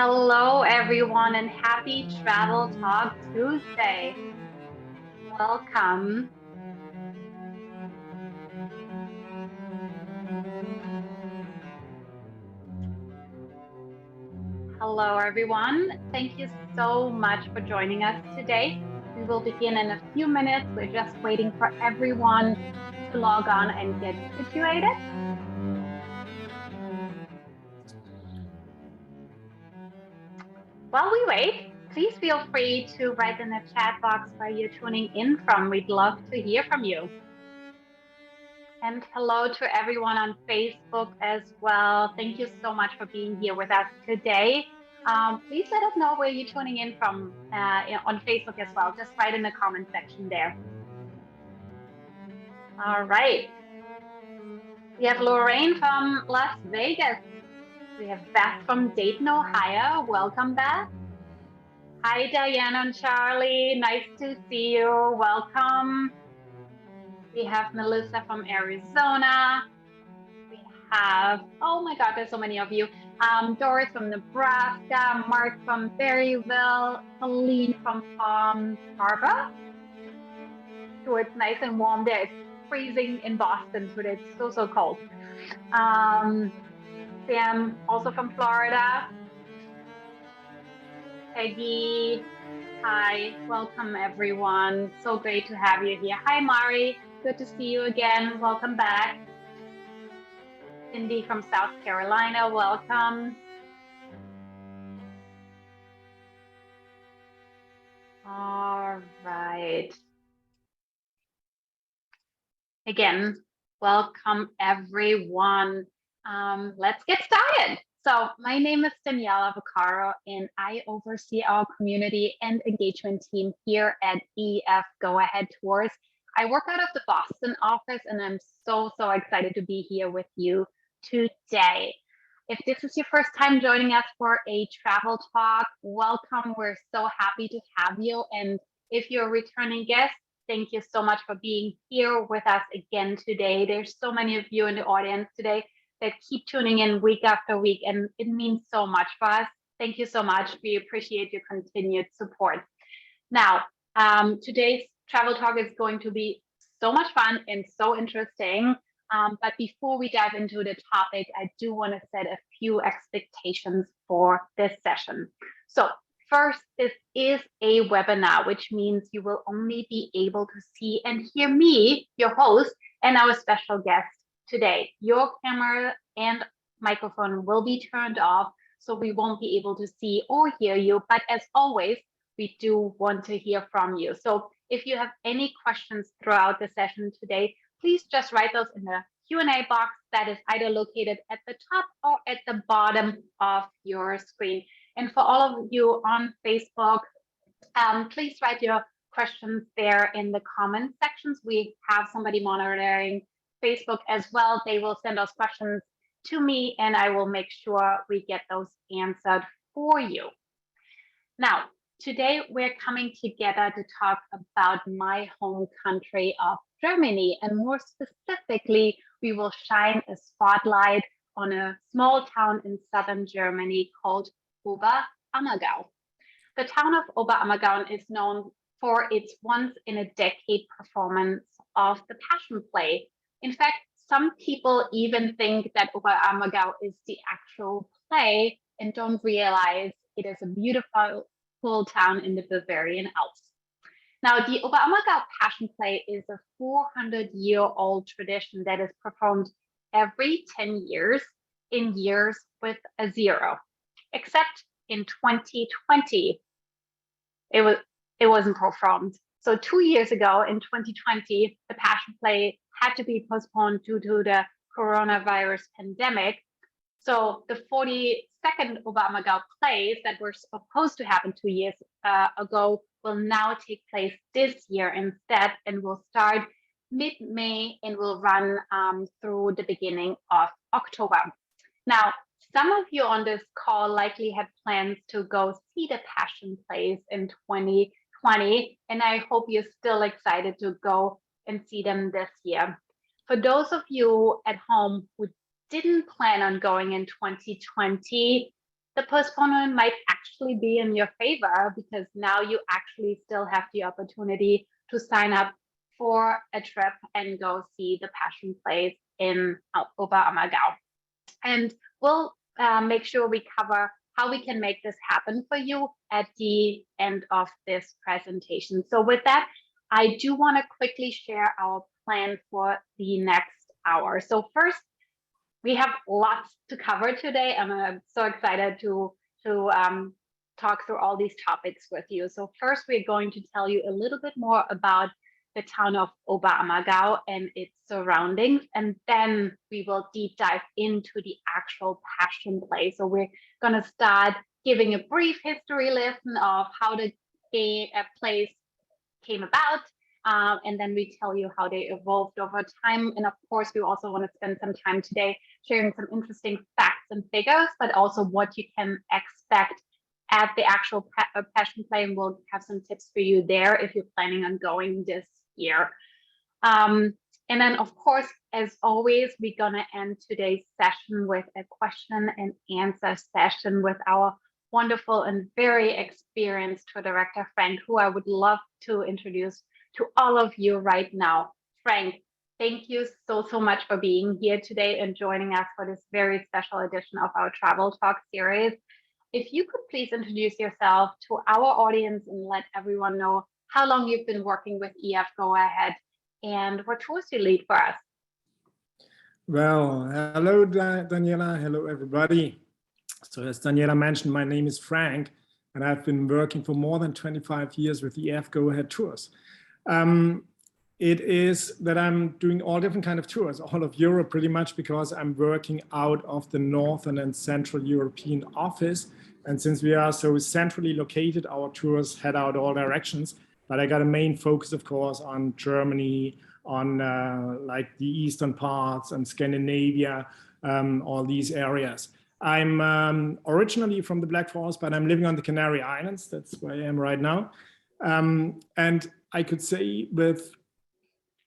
Hello, everyone, and happy Travel Talk Tuesday. Welcome. Hello, everyone. Thank you so much for joining us today. We will begin in a few minutes. We're just waiting for everyone to log on and get situated. While we wait, please feel free to write in the chat box where you're tuning in from. We'd love to hear from you. And hello to everyone on Facebook as well. Thank you so much for being here with us today. Please let us know where you're tuning in from on Facebook as well. Just write in the comment section there. All right. We have Lorraine from Las Vegas. We have Beth from Dayton, Ohio. Welcome, Beth. Hi, Diane and Charlie. Nice to see you. Welcome. We have Melissa from Arizona. We have, oh my God, there's so many of you. Doris from Nebraska, Mark from Berryville, Helene from Palm Harbor. So it's nice and warm there. It's freezing in Boston today. It's so cold. Sam, also from Florida. Peggy, hi, welcome everyone. So great to have you here. Hi, Mari, good to see you again. Welcome back. Cindy from South Carolina, welcome. All right. Again, welcome everyone. Let's get started. So my name is Daniela Vaccaro, and I oversee our community and engagement team here at EF Go Ahead Tours. I work out of the Boston office, and I'm so excited to be here with you today. If this is your first time joining us for a travel talk, welcome. We're so happy to have you. And if you're a returning guest, thank you so much for being here with us again today. There's so many of you in the audience today that keep tuning in week after week, and it means so much for us. Thank you so much. We appreciate your continued support. Now, today's travel talk is going to be so much fun and so interesting. But before we dive into the topic, I do want to set a few expectations for this session. So first, this is a webinar, which means you will only be able to see and hear me, your host, and our special guest today. Your camera and microphone will be turned off, so we won't be able to see or hear you. But as always, we do want to hear from you. So if you have any questions throughout the session today, please just write those in the Q&A box that is either located at the top or at the bottom of your screen. And for all of you on Facebook, please write your questions there in the comment sections. We have somebody monitoring Facebook as well. They will send those questions to me, and I will make sure we get those answered for you. Now, today we're coming together to talk about my home country of Germany, and more specifically, we will shine a spotlight on a small town in southern Germany called Oberammergau. The town of Oberammergau is known for its once-in-a-decade performance of the Passion play. In fact, some people even think that Oberammergau is the actual play and don't realize it is a beautiful town in the Bavarian Alps. Now, the Oberammergau Passion play is a 400-year-old tradition that is performed every 10 years in years with a zero, except in 2020, it wasn't performed. So 2 years ago in 2020, the Passion play had to be postponed due to the coronavirus pandemic. So the 42nd Oberammergau plays that were supposed to happen 2 years ago will now take place this year instead, and will start mid-May and will run through the beginning of October. Now, some of you on this call likely had plans to go see the Passion plays in 2020, and I hope you're still excited to go and see them this year. For those of you at home who didn't plan on going in 2020, the postponement might actually be in your favor, because now you actually still have the opportunity to sign up for a trip and go see the Passion Plays in Oberammergau. And we'll make sure we cover how we can make this happen for you at the end of this presentation. So with that, I do want to quickly share our plan for the next hour. So first, we have lots to cover today, and I'm so excited to talk through all these topics with you. So first, we're going to tell you a little bit more about the town of Oberammergau and its surroundings, and then we will deep dive into the actual Passion Play. So we're going to start giving a brief history lesson of how the plays came about, and then we tell you how they evolved over time. And of course, we also want to spend some time today sharing some interesting facts and figures, but also what you can expect at the actual Passion Play, and we'll have some tips for you there if you're planning on going this year. And then, of course, as always, we're going to end today's session with a question and answer session with our wonderful and very experienced tour director, Frank, who I would love to introduce to all of you right now. Frank, thank you so much for being here today and joining us for this very special edition of our Travel Talk series. If you could please introduce yourself to our audience and let everyone know how long you've been working with EF Go Ahead and what tours you lead for us. Well, hello, Daniela. Hello, everybody. So as Daniela mentioned, my name is Frank, and I've been working for more than 25 years with EF Go Ahead Tours. It is that I'm doing all different kind of tours, all of Europe pretty much, because I'm working out of the Northern and Central European office. And since we are so centrally located, our tours head out all directions. But I got a main focus, of course, on Germany, on like the eastern parts and Scandinavia, all these areas. I'm originally from the Black Forest, but I'm living on the Canary Islands. That's where I am right now. And I could say with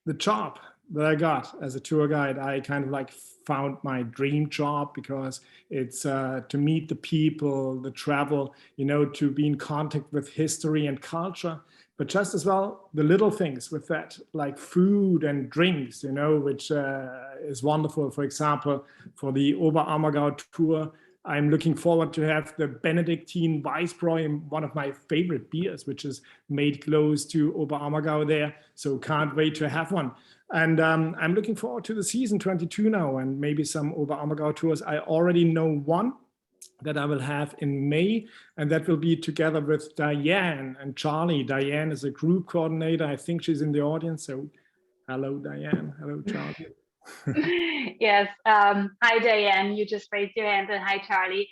the job that I got as a tour guide, I kind of like found my dream job, because it's to meet the people, the travel, you know, to be in contact with history and culture, but just as well, the little things with that, like food and drinks, you know, which is wonderful. For example, for the Oberammergau tour, I'm looking forward to have the Benedictine Weissbräu, one of my favorite beers, which is made close to Oberammergau there. So can't wait to have one. And I'm looking forward to the season 22 now, and maybe some Oberammergau tours. I already know one that I will have in May, and that will be together with Diane and Charlie. Diane is a group coordinator. I think she's in the audience. So hello, Diane. Hello, Charlie. Yes. Hi, Diane. You just raised your hand, and hi, Charlie.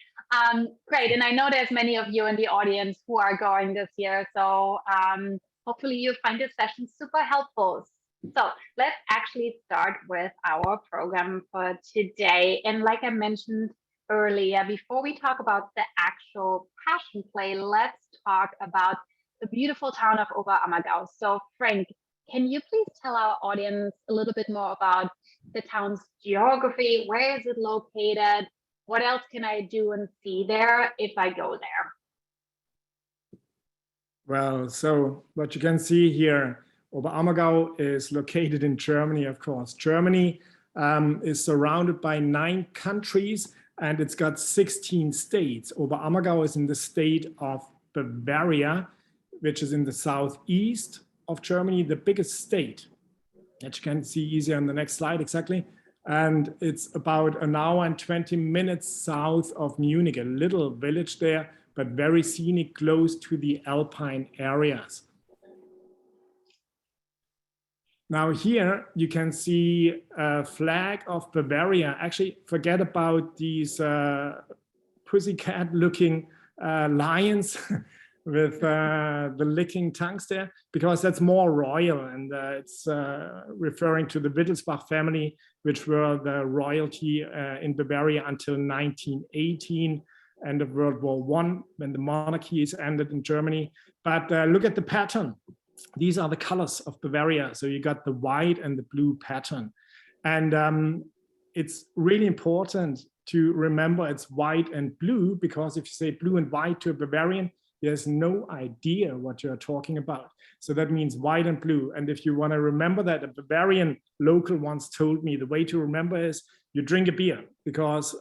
Great. And I know there's many of you in the audience who are going this year. So hopefully you find this session super helpful. So let's actually start with our program for today. And like I mentioned earlier, before we talk about the actual Passion Play, let's talk about the beautiful town of Oberammergau. So Frank, can you please tell our audience a little bit more about the town's geography? Where is it located? What else can I do and see there if I go there? Well, so what you can see here, Oberammergau is located in Germany, of course. Germany is surrounded by 9 countries, and it's got 16 states. Oberammergau is in the state of Bavaria, which is in the southeast of Germany, the biggest state, that you can see easier on the next slide exactly. And it's about an hour and 20 minutes south of Munich, a little village there, but very scenic, close to the Alpine areas. Now here you can see a flag of Bavaria. Actually, forget about these pussycat looking lions with the licking tongues there, because that's more royal, and it's referring to the Wittelsbach family, which were the royalty in Bavaria until 1918, end of World War I, when the monarchy is ended in Germany. But look at the pattern. These are the colors of Bavaria. So you got the white and the blue pattern. And it's really important to remember it's white and blue, because if you say blue and white to a Bavarian, he has no idea what you're talking about. So that means white and blue. And if you want to remember that, a Bavarian local once told me the way to remember is you drink a beer, because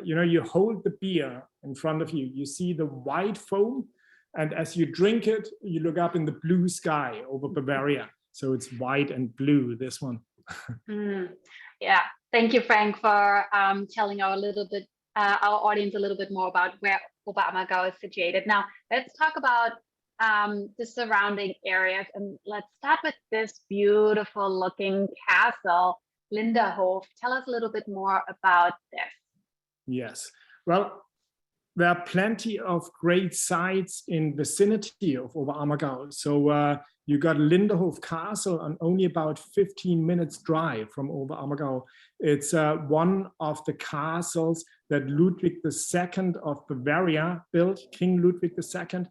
you hold the beer in front of you, you see the white foam, and as you drink it, you look up in the blue sky over Bavaria. So it's white and blue, this one. Yeah, thank you, Frank, for telling our audience a little bit more about where Oberammergau is situated. Now, let's talk about the surrounding areas, and let's start with this beautiful looking castle, Linderhof. Tell us a little bit more about this. Yes, well, there are plenty of great sites in vicinity of Oberammergau. So you got Linderhof Castle on only about 15 minutes drive from Oberammergau. It's one of the castles that Ludwig II of Bavaria built, King Ludwig II.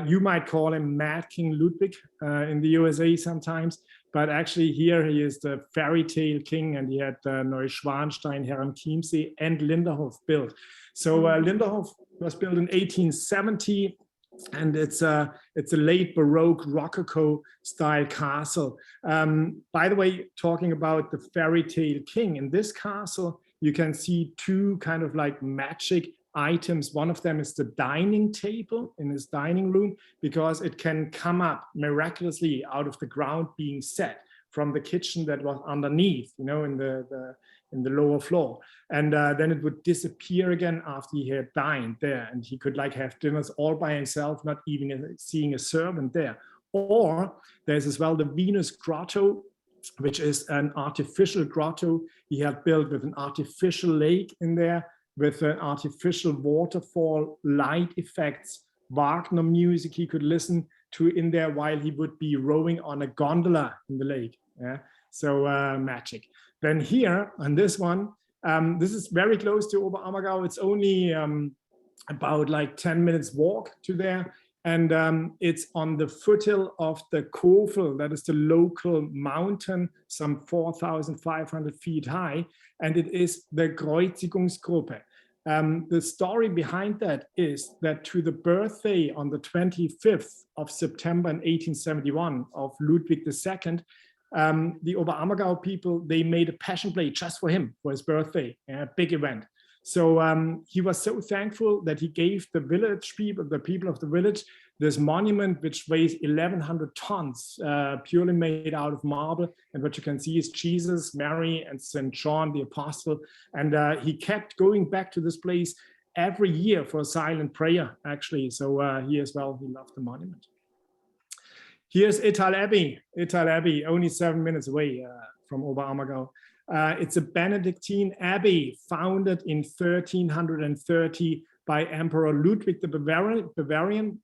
You might call him Mad King Ludwig in the USA sometimes, but actually here he is the fairy tale king, and he had Neuschwanstein, Herrenchiemsee, and Linderhof built. So Linderhof was built in 1870, and it's a late Baroque Rococo style castle. By the way, talking about the fairy tale king, in this castle you can see two kind of like magic items. One of them is the dining table in his dining room, because it can come up miraculously out of the ground, being set from the kitchen that was underneath, in the lower floor, and then it would disappear again after he had dined there, and he could like have dinners all by himself, not even seeing a servant there. Or there's as well the Venus Grotto, which is an artificial grotto he had built with an artificial lake in there, with an artificial waterfall, light effects, Wagner music he could listen to in there while he would be rowing on a gondola in the lake. Yeah, so magic. Then here on this one, this is very close to Oberammergau. It's only about like 10 minutes walk to there. And it's on the foothill of the Kofel, that is the local mountain, some 4,500 feet high, and it is the Kreuzigungsgruppe. The story behind that is that to the birthday on the 25th of September in 1871 of Ludwig II, the Oberammergau people, they made a passion play just for him, for his birthday, a big event. So he was so thankful that he gave the village people, the people of the village, this monument which weighs 1,100 tons, purely made out of marble. And what you can see is Jesus, Mary, and St. John the Apostle. And he kept going back to this place every year for a silent prayer, actually. So he as well, he loved the monument. Here's Ital Abbey. Ital Abbey, only 7 minutes away from Oberammergau. It's a Benedictine Abbey founded in 1330 by Emperor Ludwig the Bavarian.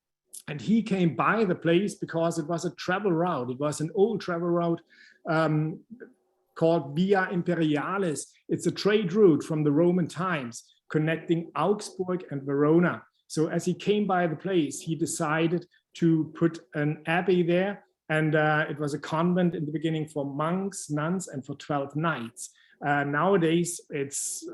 And he came by the place because it was a travel route. It was an old travel route called Via Imperialis. It's a trade route from the Roman times connecting Augsburg and Verona. So as he came by the place, he decided to put an abbey there. And it was a convent in the beginning for monks, nuns, and for 12 knights. Nowadays, it's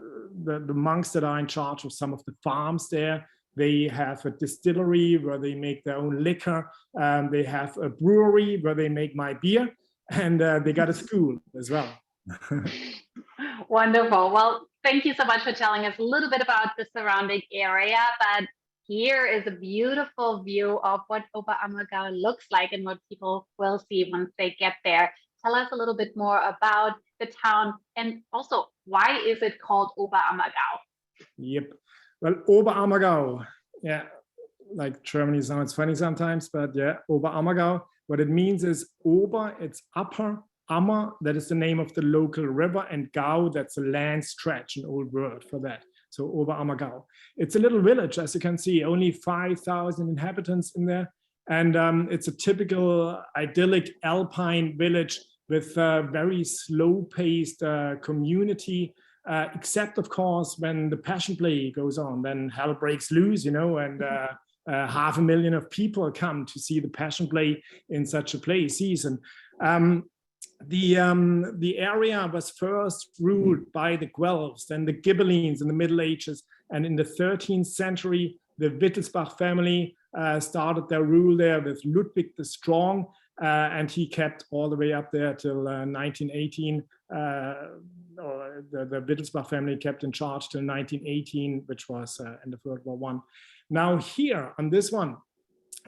the monks that are in charge of some of the farms there. They have a distillery where they make their own liquor. They have a brewery where they make my beer. And they got a school as well. Wonderful. Well, thank you so much for telling us a little bit about the surrounding area. But here is a beautiful view of what Oberammergau looks like and what people will see once they get there. Tell us a little bit more about the town, and also why is it called Oberammergau? Yep. Well, Oberammergau, yeah, like Germany sounds funny sometimes, but yeah, Oberammergau, what it means is Ober, it's upper, Ammer, that is the name of the local river, and Gau, that's a land stretch, an old word for that. So Oberammergau. It's a little village, as you can see, only 5,000 inhabitants in there. And it's a typical idyllic alpine village with a very slow-paced community, except, of course, when the Passion Play goes on, then hell breaks loose, and 500,000 of people come to see the Passion Play in such a play season. the area was first ruled by the Guelphs, then the Ghibellines in the Middle Ages, and in the 13th century, the Wittelsbach family started their rule there with Ludwig the Strong, and he kept all the way up there till 1918. Or the Wittelsbach family kept in charge till 1918, which was end of World War I. Now here on this one,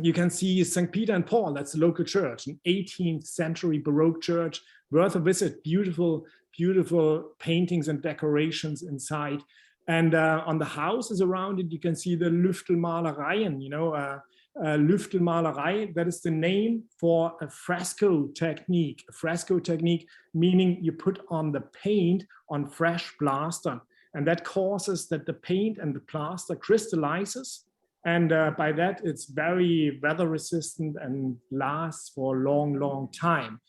you can see St. Peter and Paul. That's a local church, an 18th century Baroque church, worth a visit. Beautiful, beautiful paintings and decorations inside. And on the houses around it, you can see the Lüftelmalereien, you know, Lüftelmalerei, that is the name for a fresco technique. A fresco technique, meaning you put on the paint on fresh plaster. And that causes that the paint and the plaster crystallizes. And by that, it's very weather resistant and lasts for a long, long time.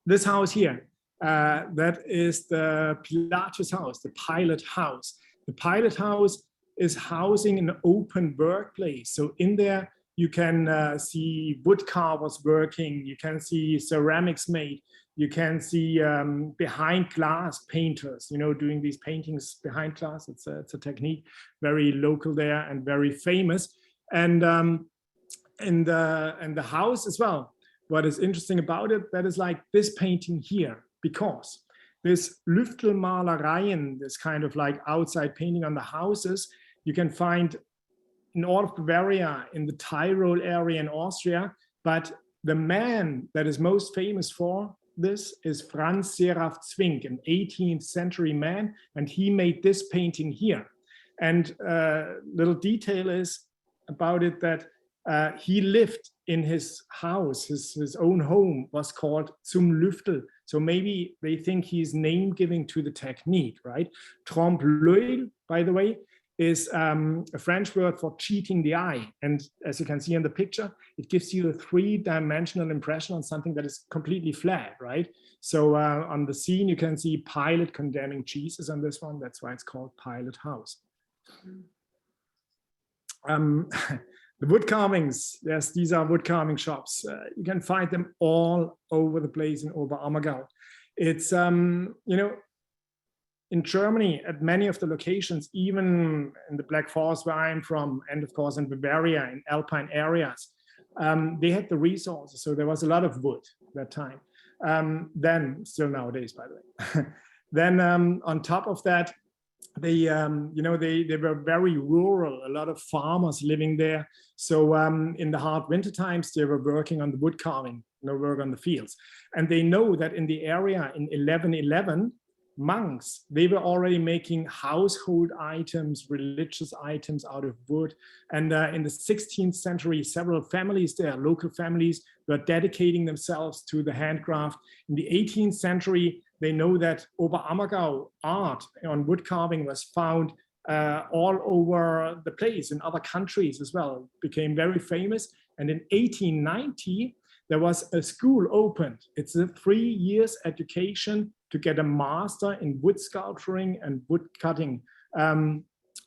This house here, that is the Pilatus house, the pilot house. The pilot house is housing an open workplace. So in there, you can see wood carvers working, you can see ceramics made, you can see behind glass painters, you know, doing these paintings behind glass. It's a technique very local there and very famous. And the house as well. What is interesting about it, that is like this painting here, because this Lüftelmalereien, this kind of like outside painting on the houses, you can find in all of Bavaria, in the Tyrol area in Austria, but the man that is most famous for this is Franz Seraph Zwink, an 18th century man, and he made this painting here. And little detail is about it that he lived in his house, his own home was called Zum Lüftel. So maybe they think he's name giving to the technique, right? Trompe l'œil, by the way, is a French word for cheating the eye. And as you can see in the picture, it gives you a three-dimensional impression on something that is completely flat, right? So on the scene, you can see Pilate condemning Jesus on this one. That's why it's called Pilate House. The wood carvings, yes, these are wood carving shops. You can find them all over the place in Oberammergau. It's, you know, in Germany, at many of the locations, even in the Black Forest where I'm from, and of course in Bavaria, in alpine areas, they had the resources. So there was a lot of wood at that time. Then, still nowadays, by the way. Then on top of that, they, you know, they were very rural, a lot of farmers living there. So in the hard winter times, they were working on the wood carving, no work on the fields. And they know that in the area in 1111, monks, they were already making household items, religious items out of wood. And in the 16th century, several families there, local families, were dedicating themselves to the handcraft. In the 18th century, they know that Oberammergau art on wood carving was found all over the place in other countries as well. It became very famous. And in 1890, there was a school opened. It's a 3 years education to get a master in wood sculpturing and wood cutting,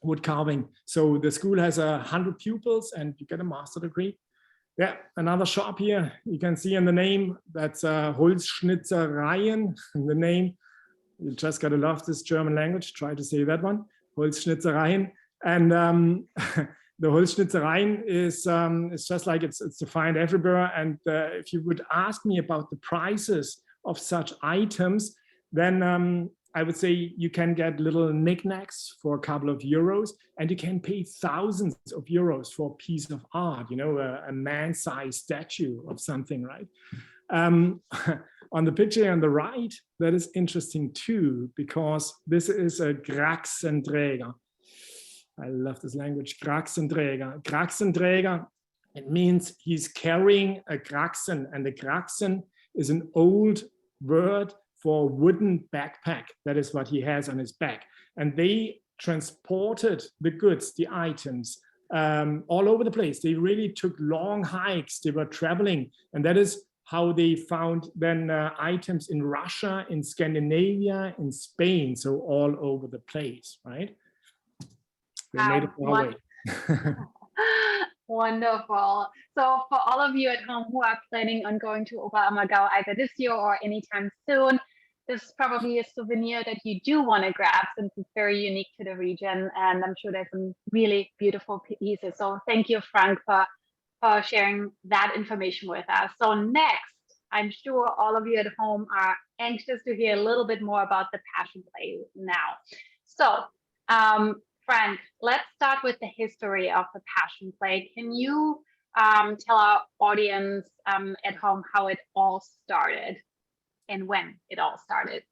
wood carving. So the school has 100 pupils and you get a master degree. Yeah, another shop here, you can see in the name, that's Holzschnitzereien, the name. You just gotta love this German language, try to say that one, Holzschnitzereien. And the Holzschnitzereien is just like it's to find everywhere. And if you would ask me about the prices of such items, then I would say you can get little knickknacks for a couple of euros, and you can pay thousands of euros for a piece of art, you know, a man-sized statue of something, right? On the picture on the right, that is interesting too, because this is a Graxenträger. I love this language, Graxenträger. Graxenträger, it means he's carrying a Graxen, and a Graxen is an old word for wooden backpack. That is what he has on his back. And they transported the goods, the items, all over the place. They really took long hikes. They were traveling. And that is how they found then items in Russia, in Scandinavia, in Spain. So all over the place, right? They made it far away. Wonderful. So for all of you at home who are planning on going to Oberammergau either this year or anytime soon, this is probably a souvenir that you do want to grab since it's very unique to the region. And I'm sure there's some really beautiful pieces. So thank you, Frank, for sharing that information with us. So next, I'm sure all of you at home are anxious to hear a little bit more about the Passion Play now. So Frank, let's start with the history of the Passion Play. Can you tell our audience at home how it all started and when it all started?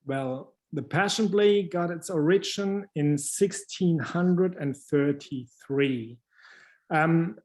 Well, the Passion Play got its origin in 1633.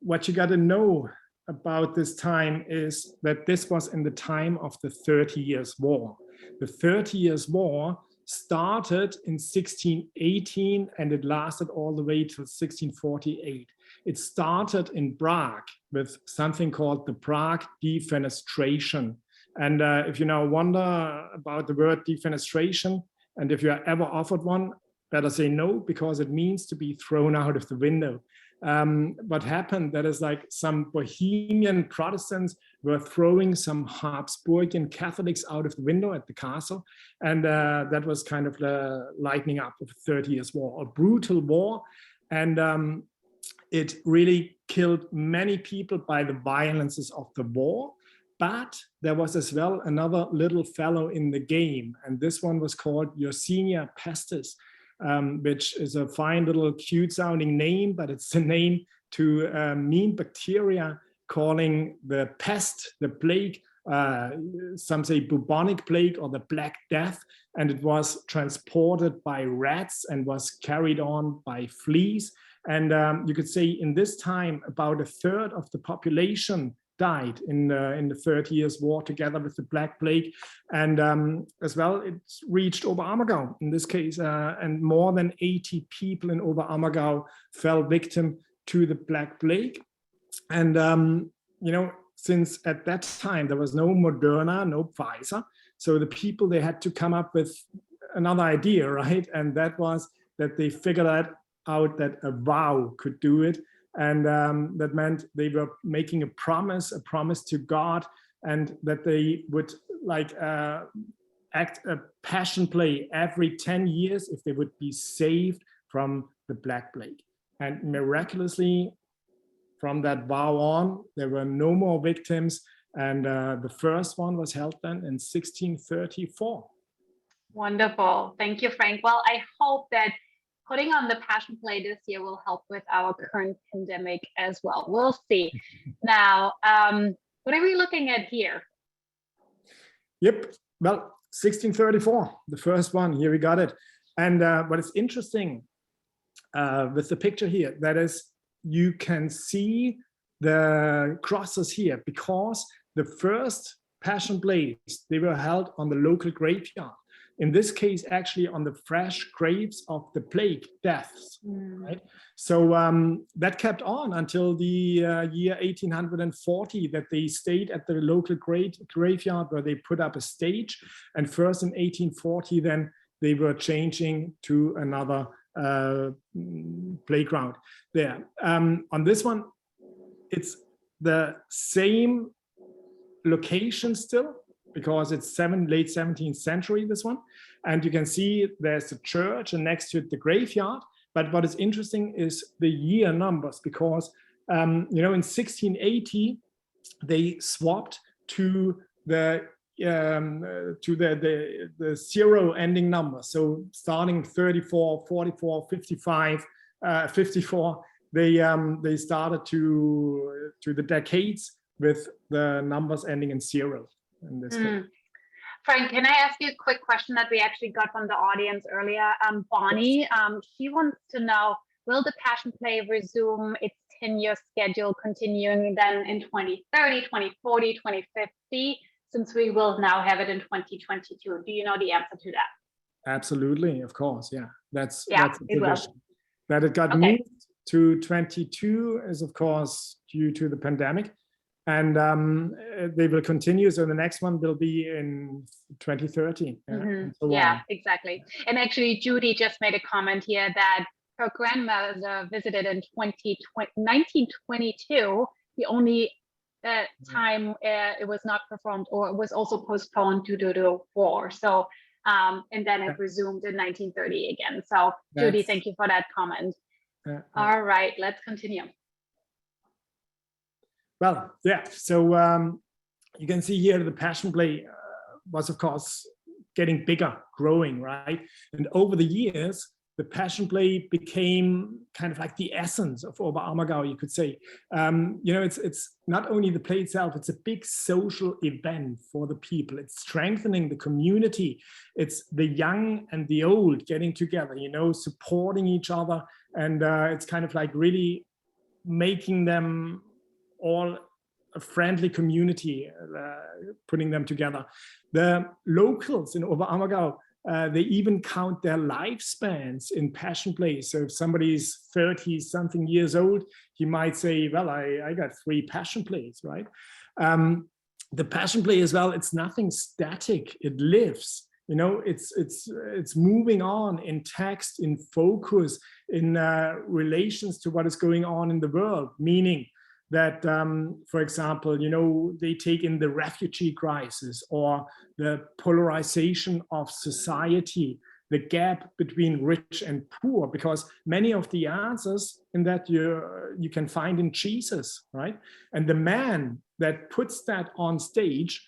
What you got to know about this time is that this was in the time of the 30 Years' War. The 30 Years' War started in 1618 and it lasted all the way till 1648. It started in Prague with something called the Prague Defenestration. And if you now wonder about the word defenestration, and if you are ever offered one, better say no, because it means to be thrown out of the window. What happened, that is like some Bohemian Protestants were throwing some Habsburgian Catholics out of the window at the castle. And that was kind of the lightening up of the 30 Years' War, a brutal war. And it really killed many people by the violences of the war. But there was as well another little fellow in the game. And this one was called Yersinia pestis. Which is a fine little cute sounding name, but it's a name to mean bacteria, calling the pest, the plague, some say bubonic plague or the Black Death, and it was transported by rats and was carried on by fleas. And you could say in this time, about a third of the population died in the 30 Years' War together with the Black Plague. And as well, it reached Oberammergau in this case, and more than 80 people in Oberammergau fell victim to the Black Plague. And, you know, since at that time, there was no Moderna, no Pfizer. So the people, they had to come up with another idea, right? And that was that they figured out that a vow could do it. And that meant they were making a promise to God, and that they would like act a passion play every 10 years if they would be saved from the Black Plague. And miraculously, from that vow on, there were no more victims. And the first one was held then in 1634. Wonderful. Thank you, Frank. Well, I hope that putting on the Passion Play this year will help with our current pandemic as well. We'll see. Now, what are we looking at here? Yep. Well, 1634, the first one. Here we got it. And what is interesting with the picture here, that is, you can see the crosses here, because the first Passion Plays, they were held on the local graveyard. In this case, actually on the fresh graves of the plague deaths, right? So that kept on until the year 1840, that they stayed at the local graveyard where they put up a stage. And first in 1840, then they were changing to another playground there. On this one, it's the same location still, because it's late 17th century, this one. And you can see there's a church and next to it the graveyard. But what is interesting is the year numbers, because you know, in 1680 they swapped to the zero ending number. So starting 34, 44, 55, 54, they started to the decades with the numbers ending in zero. In this case. Frank, can I ask you a quick question that we actually got from the audience earlier? Bonnie, she wants to know, will the Passion Play resume its 10-year schedule, continuing then in 2030, 2040, 2050, since we will now have it in 2022? Do you know the answer to that? Absolutely, of course, yeah. That's it the tradition. That it got moved to 22 is, of course, due to the pandemic. And they will continue. So the next one will be in 2030. Yeah, exactly. And actually, Judy just made a comment here that her grandmother visited in 1922, the only time it was not performed, or it was also postponed due to the war. So, and then it resumed in 1930 again. So, Judy, thank you for that comment. All right, let's continue. Well, yeah, so you can see here the Passion Play was, of course, getting bigger, growing, right? And over the years, the Passion Play became kind of like the essence of Oberammergau, you could say. You know, it's not only the play itself, it's a big social event for the people. It's strengthening the community. It's the young and the old getting together, you know, supporting each other. And it's kind of like really making them all a friendly community, putting them together. The locals in Oberammergau, they even count their lifespans in Passion Play. So if somebody's 30-something years old, he might say, well, I got 3 Passion Plays, right? The Passion Play as well, it's nothing static, it lives. You know, it's moving on in text, in focus, in relations to what is going on in the world, meaning that, for example, you know, they take in the refugee crisis or the polarization of society, the gap between rich and poor, because many of the answers in that you can find in Jesus, right? And the man that puts that on stage,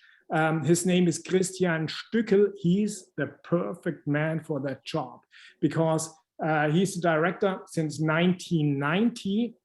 his name is Christian Stückel. He's the perfect man for that job because he's the director since 1990.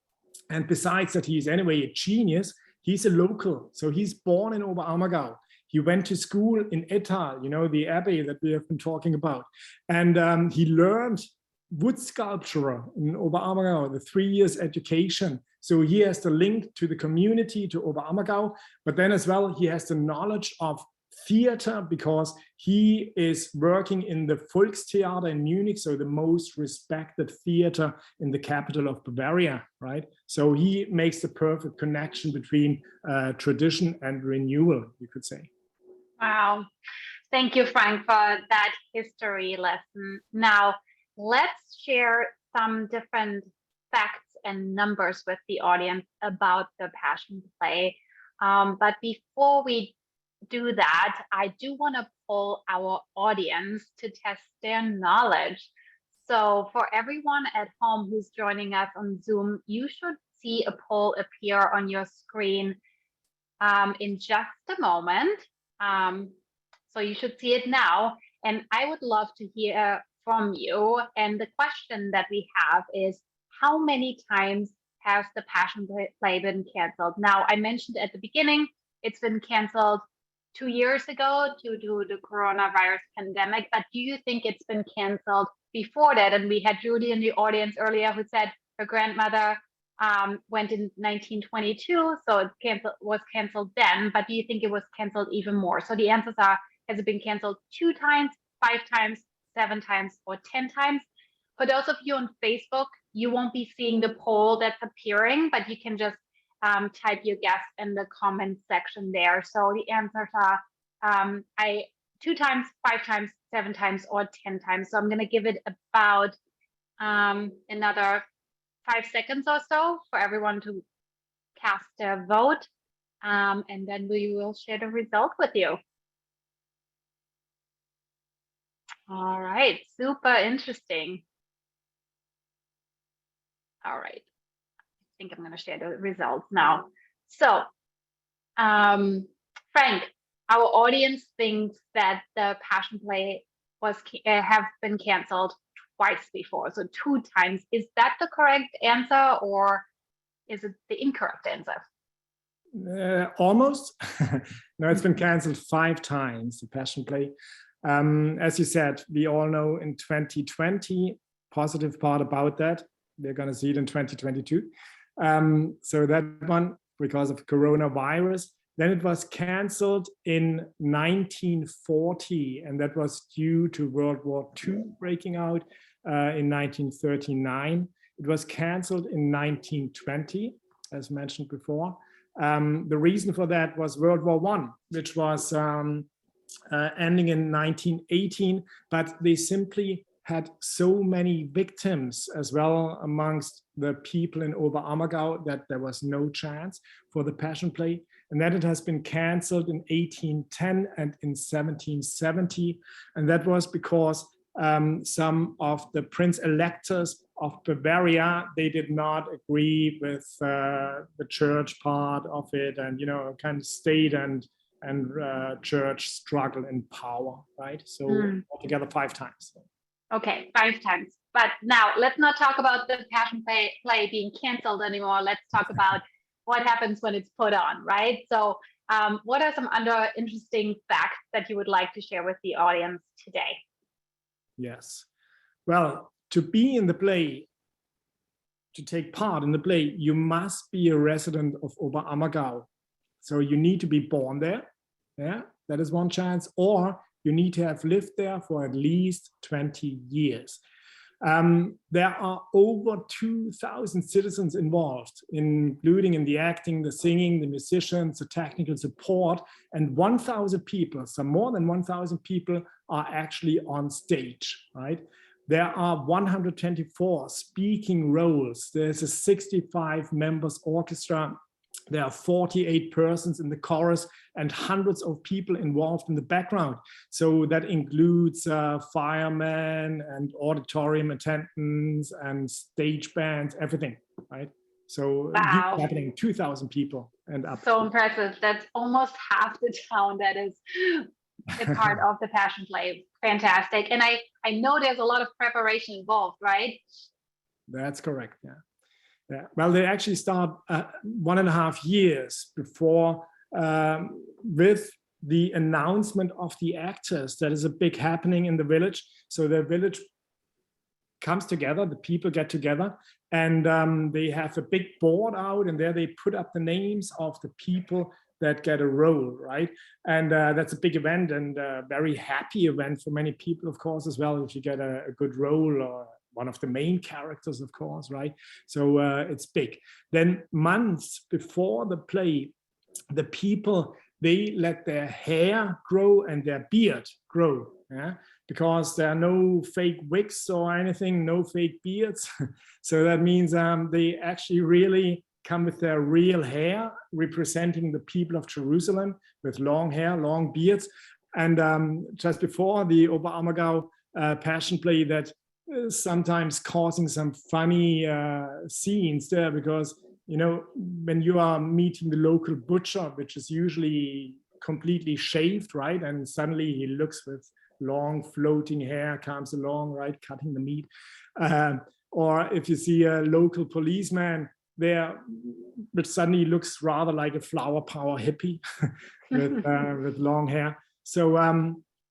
And besides that, he's anyway a genius. He's a local. So he's born in Oberammergau. He went to school in Ettal, you know, the abbey that we have been talking about. And he learned wood sculpture in Oberammergau, the 3 years education. So he has the link to the community, to Oberammergau, but then as well, he has the knowledge of theater because he is working in the Volkstheater in Munich, so the most respected theater in the capital of Bavaria, right? So he makes the perfect connection between tradition and renewal, you could say. Wow. Thank you, Frank, for that history lesson. Now, let's share some different facts and numbers with the audience about the Passion Play. But before we do that, I do want to poll our audience to test their knowledge. So for everyone at home who's joining us on Zoom, you should see a poll appear on your screen in just a moment. So you should see it now. And I would love to hear from you. And the question that we have is, how many times has the Passion Play been canceled? Now, I mentioned at the beginning, it's been canceled 2 years ago due to the coronavirus pandemic, but do you think it's been canceled before that? And we had Judy in the audience earlier who said her grandmother went in 1922, so it was canceled then, but do you think it was canceled even more? So the answers are, has it been canceled 2 times, 5 times, 7 times, or 10 times? For those of you on Facebook, you won't be seeing the poll that's appearing, but you can just type your guess in the comment section there. So the answers are 2 times, 5 times, 7 times, or 10 times. So I'm going to give it about another 5 seconds or so for everyone to cast their vote. And then we will share the result with you. All right, super interesting. All right. I think I'm going to share the results now. So, Frank, our audience thinks that the Passion Play have been canceled twice before, so 2 times. Is that the correct answer, or is it the incorrect answer? Almost. No, it's been canceled 5 times, the Passion Play. As you said, we all know in 2020, positive part about that, we're going to see it in 2022. So that one, because of coronavirus, then it was canceled in 1940, and that was due to World War II breaking out in 1939. It was canceled in 1920, as mentioned before. The reason for that was World War I, which was ending in 1918, but they simply had so many victims as well amongst the people in Oberammergau that there was no chance for the Passion Play, and that it has been cancelled in 1810 and in 1770. And that was because some of the Prince Electors of Bavaria, they did not agree with the church part of it, and, you know, kind of state and church struggle in power, right? So altogether 5 times. Okay, 5 times. But now let's not talk about the Passion Play being canceled anymore. Let's talk about what happens when it's put on, right? So what are some other interesting facts that you would like to share with the audience today? Yes. Well, to be in the play, to take part in the play, you must be a resident of Oberammergau. So you need to be born there. Yeah, that is one chance. Or you need to have lived there for at least 20 years. There are over 2,000 citizens involved, including in the acting, the singing, the musicians, the technical support, and 1,000 people, so more than 1,000 people are actually on stage, right? There are 124 speaking roles. There's a 65 members orchestra. There are 48 persons in the chorus and hundreds of people involved in the background. So that includes firemen and auditorium attendants and stage bands, everything, right? So wow, happening 2,000 people and up. So impressive. That's almost half the town that is a part of the Passion Play. Fantastic. And I know there's a lot of preparation involved, right? That's correct, yeah. Yeah, well, they actually start 1.5 years before with the announcement of the actors. That is a big happening in the village. So the village comes together, the people get together, and they have a big board out, and there they put up the names of the people that get a role, right? And that's a big event and a very happy event for many people, of course, as well, if you get a good role or one of the main characters, of course, right? So it's big. Then months before the play, the people, they let their hair grow and their beard grow, yeah? Because there are no fake wigs or anything, no fake beards. So that means they actually really come with their real hair, representing the people of Jerusalem with long hair, long beards. And just before the Oberammergau Passion Play, that sometimes causing some funny scenes there, because, you know, when you are meeting the local butcher, which is usually completely shaved, right? And suddenly he looks with long floating hair, comes along, right? Cutting the meat. Or if you see a local policeman there, which suddenly looks rather like a flower power hippie with long hair. So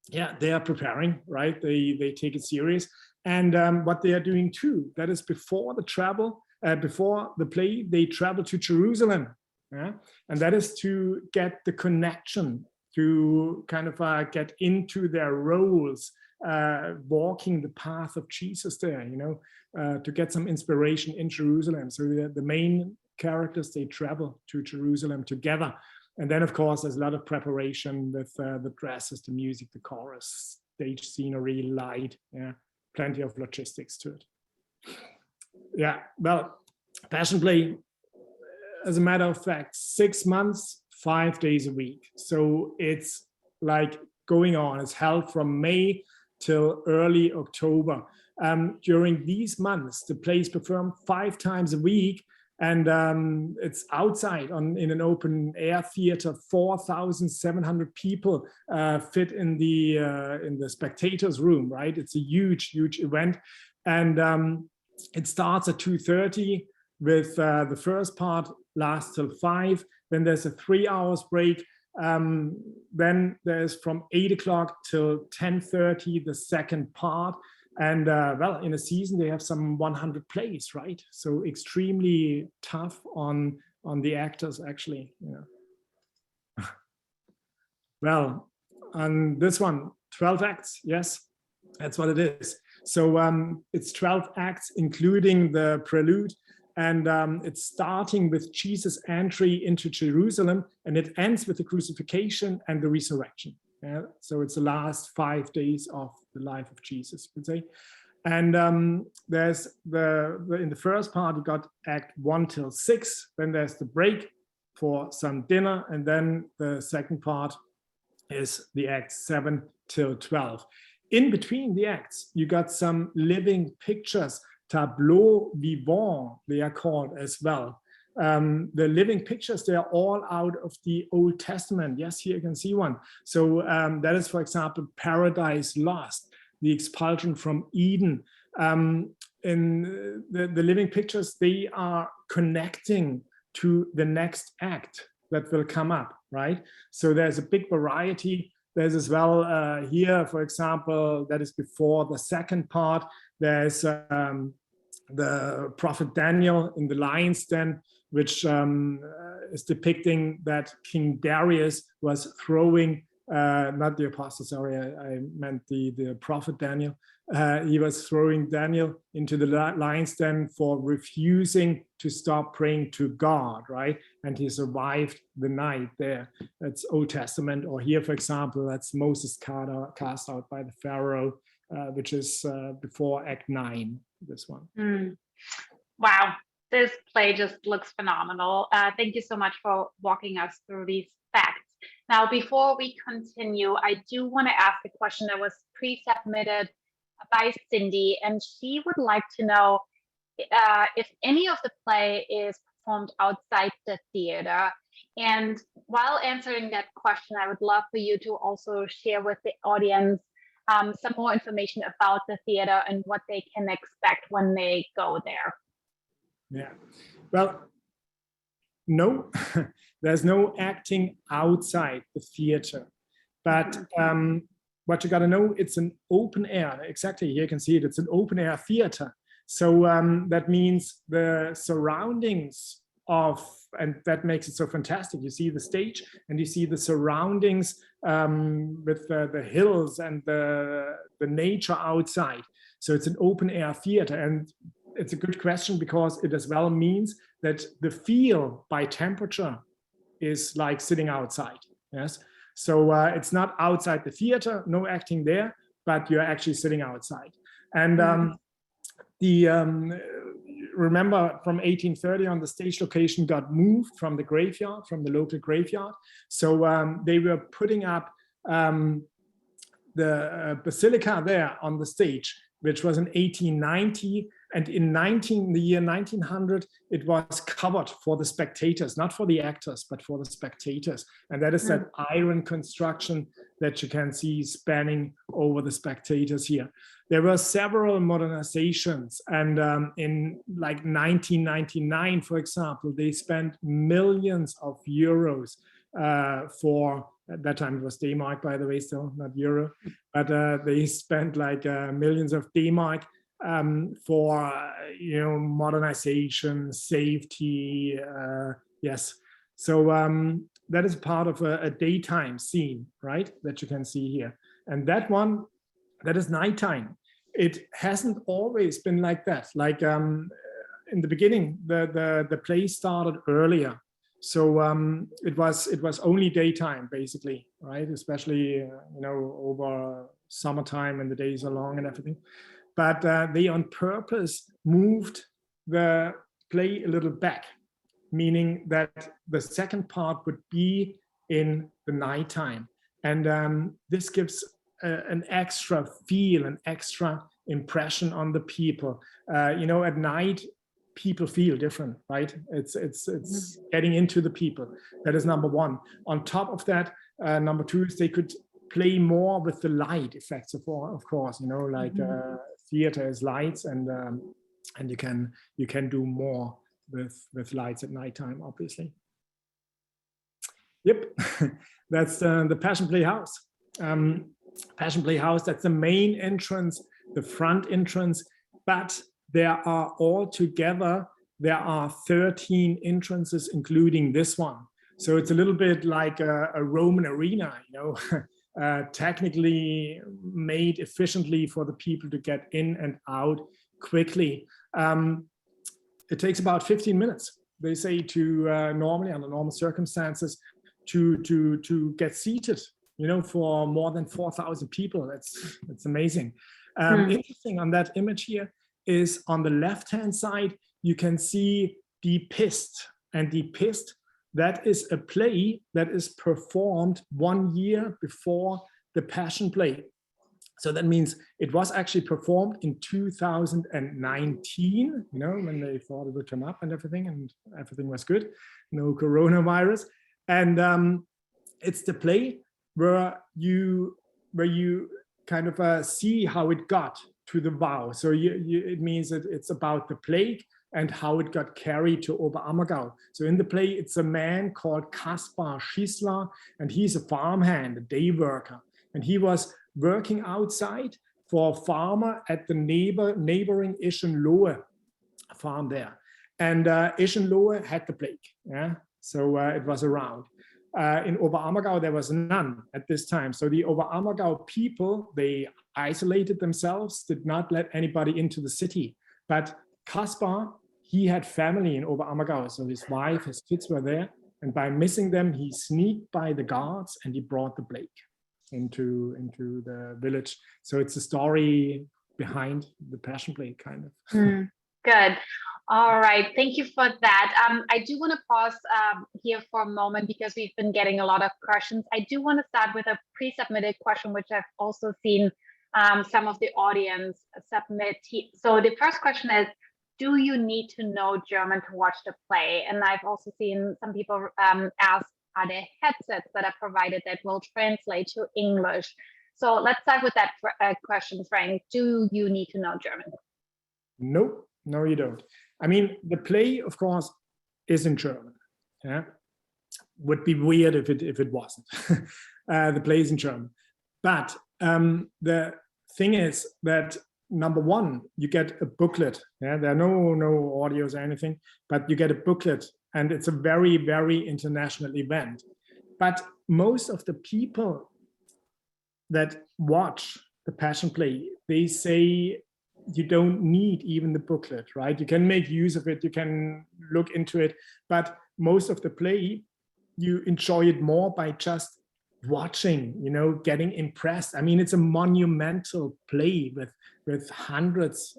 yeah, they are preparing, right? They take it serious. And what they are doing too, that is before the travel, before the play, they travel to Jerusalem. Yeah? And that is to get the connection, to kind of get into their roles, walking the path of Jesus there, you know, to get some inspiration in Jerusalem. So the main characters, they travel to Jerusalem together. And then, of course, there's a lot of preparation with the dresses, the music, the chorus, stage scenery, light, yeah. Plenty of logistics to it. Yeah, well, Passion Play, as a matter of fact, 6 months, 5 days a week. So it's like going on. It's held from May till early October. During these months, the play is performed 5 times a week, and it's outside in an open air theater. 4,700 people fit in the spectators room, right? It's a huge event, and it starts at 2:30 with the first part lasts till 5. Then there's a 3 hours break. Then there's from 8 o'clock till 10:30 the second part. And well, in a season, they have some 100 plays, right? So extremely tough on the actors, actually. Yeah. Well, on this one, 12 acts, yes, that's what it is. So it's 12 acts, including the prelude. And it's starting with Jesus' entry into Jerusalem, and it ends with the crucifixion and the resurrection. Yeah? So it's the last 5 days of the life of Jesus, we'd say. And there's in the first part, you got Act 1 till 6. Then there's the break for some dinner. And then the second part is the Act 7 till 12. In between the acts, you got some living pictures, tableaux vivants, they are called as well. The living pictures, they are all out of the Old Testament. Yes, here you can see one. So that is, for example, Paradise Lost, the expulsion from Eden. In the living pictures, they are connecting to the next act that will come up, right? So there's a big variety. There's as well here, for example, that is before the second part. There's the prophet Daniel in the lion's den, which is depicting that King Darius was throwing, not the apostle, sorry, I meant the prophet Daniel. He was throwing Daniel into the lion's den for refusing to stop praying to God, right? And he survived the night there. That's Old Testament. Or here, for example, that's Moses cast out by the Pharaoh, which is before Act 9, this one. Wow, this play just looks phenomenal. Thank you so much for walking us through these facts. Now, before we continue, I do want to ask a question that was pre-submitted by Cindy, and she would like to know if any of the play is performed outside the theater. And while answering that question, I would love for you to also share with the audience some more information about the theater and what they can expect when they go there. Yeah, well, no, there's no acting outside the theater, but what you got to know, it's an open air. Exactly, here you can see it. It's an open air theater. So that means the surroundings of, and that makes it so fantastic. You see the stage and you see the surroundings with the hills and the nature outside. So it's an open air theater. And it's a good question because it as well means that the feel by temperature is like sitting outside. Yes. So it's not outside the theater, no acting there, but you're actually sitting outside. And remember from 1830 on, the stage location got moved from the graveyard, from the local graveyard. So they were putting up the basilica there on the stage, which was in 1890. And in the year 1900, it was covered for the spectators, not for the actors, but for the spectators. And that is that iron construction that you can see spanning over the spectators here. There were several modernizations. And in like 1999, for example, they spent millions of euros for, at that time it was D-Mark, by the way, still not euro, but they spent like millions of D-Mark for modernization, safety, yes. So that is part of a daytime scene, right? That you can see here. And that one, that is nighttime. It hasn't always been like that. Like in the beginning, the play started earlier. So it was only daytime basically, right? Especially over summertime when the days are long and everything. But they on purpose moved the play a little back, meaning that the second part would be in the nighttime. And this gives an extra feel, an extra impression on the people. At night, people feel different, right? It's getting into the people. That is number one. On top of that, number two is they could play more with the light effects, of course, theater is lights, and you can do more with lights at nighttime, obviously. Yep, that's the Passion Playhouse. Passion Playhouse, that's the main entrance, the front entrance, but there are 13 entrances, including this one. So it's a little bit like a Roman arena, technically made efficiently for the people to get in and out quickly. It takes about 15 minutes, they say, to normally under normal circumstances to get seated you know, for more than 4,000 people. That's amazing. Interesting on that image here is on the left-hand side, you can see Die Pist. And Die Pist, that is a play that is performed 1 year before the Passion Play. So that means it was actually performed in 2019, you know, when they thought it would come up and everything was good, no coronavirus. And it's the play where you kind of see how it got to the vow. So it means that it's about the plague and how it got carried to Oberammergau. So in the play, it's a man called Kaspar Schissler, and he's a farmhand, a day worker. And he was working outside for a farmer at the neighboring Ischenlohe farm there. And Ischenlohe had the plague, yeah? So it was around. In Oberammergau, there was none at this time. So the Oberammergau people, they isolated themselves, did not let anybody into the city. But Kaspar, he had family in Oberammergau. So his wife, his kids were there. And by missing them, he sneaked by the guards and he brought the plague into the village. So it's a story behind the Passion Play, kind of. Good. All right. Thank you for that. I do want to pause here for a moment because we've been getting a lot of questions. I do want to start with a pre-submitted question, which I've also seen some of the audience submit. So the first question is, do you need to know German to watch the play? And I've also seen some people ask, are there headsets that are provided that will translate to English? So let's start with that question, Frank. Do you need to know German? Nope, no, you don't. I mean, the play, of course, is in German. Yeah, would be weird if it wasn't. The play is in German, but the thing is that number one, you get a booklet. Yeah, there are no audios or anything, but you get a booklet, and it's a very, very international event. But most of the people that watch the Passion Play, they say you don't need even the booklet, right? You can make use of it, you can look into it, but most of the play, you enjoy it more by just watching, you know, getting impressed. I mean, it's a monumental play with hundreds,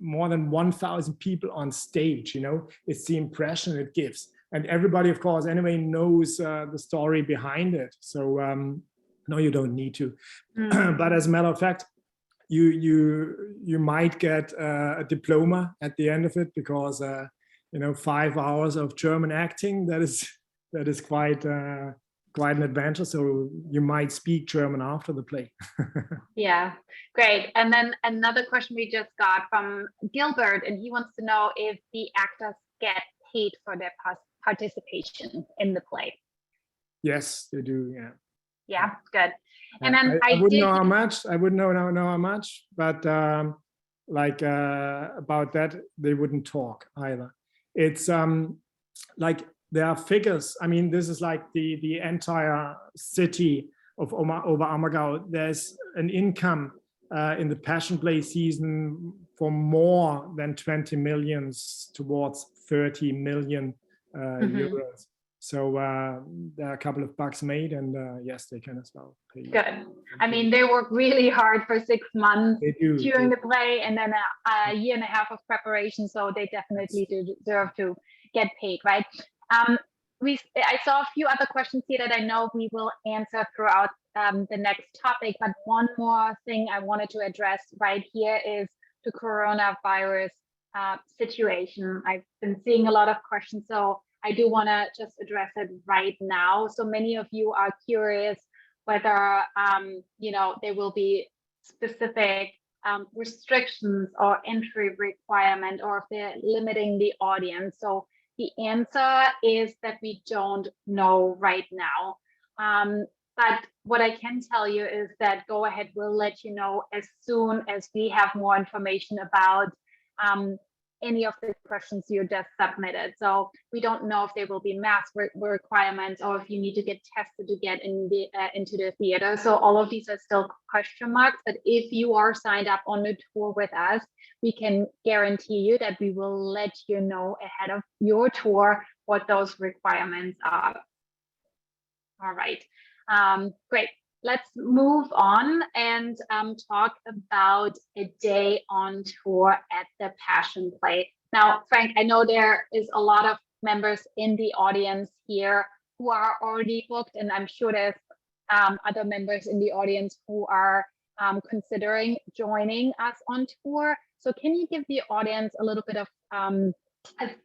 more than 1,000 people on stage, you know, it's the impression it gives. And everybody, of course, anyway, knows the story behind it. So no, you don't need to. But as a matter of fact, you might get a diploma at the end of it because you know, 5 hours of German acting, that is quite an adventure. So you might speak German after the play. Yeah, great. And then another question we just got from Gilbert, and he wants to know if the actors get paid for their participation in the play. Yes, they do. Yeah. Yeah, good. And then I wouldn't know how much. I wouldn't know how much, but like about that, they wouldn't talk either. It's like there are figures. I mean, this is like the entire city of Oberammergau. There's an income in the Passion Play season for more than 20 million towards 30 million euros. So there are a couple of bucks made, and yes, they can as well pay. Good. I mean, they work really hard for 6 months during the play, and then a year and a half of preparation. So they definitely do deserve to get paid, right? I saw a few other questions here that I know we will answer throughout the next topic. But one more thing I wanted to address right here is the coronavirus situation. I've been seeing a lot of questions, so I do want to just address it right now. So many of you are curious whether you know, there will be specific restrictions or entry requirement, or if they're limiting the audience. So the answer is that we don't know right now. But what I can tell you is that Go Ahead will let you know as soon as we have more information about any of the questions you just submitted. So we don't know if there will be mask requirements or if you need to get tested to get in the into the theater. So all of these are still question marks, but if you are signed up on the tour with us, we can guarantee you that we will let you know ahead of your tour what those requirements are. All right, great. let's move on and talk about a day on tour at the Passion Play. Now, Frank, I know there is a lot of members in the audience here who are already booked, and I'm sure there's other members in the audience who are considering joining us on tour. So can you give the audience a little bit of a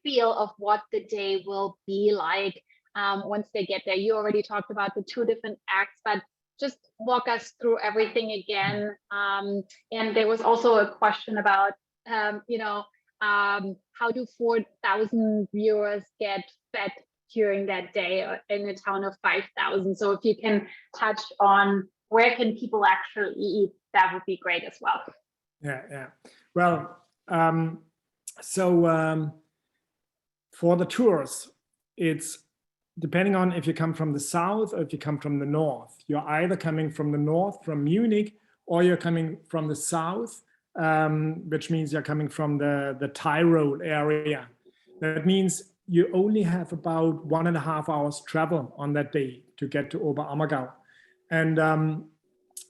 feel of what the day will be like once they get there? You already talked about the 2 different acts, but just walk us through everything again. And there was also a question about, how do 4,000 viewers get fed during that day in a town of 5,000? So if you can touch on where can people actually eat, that would be great as well. Yeah. Well, for the tours, it's depending on if you come from the south or if you come from the north. You're either coming from the north, from Munich, or you're coming from the south, which means you're coming from the Tyrol area. That means you only have about 1.5 hours travel on that day to get to Oberammergau. And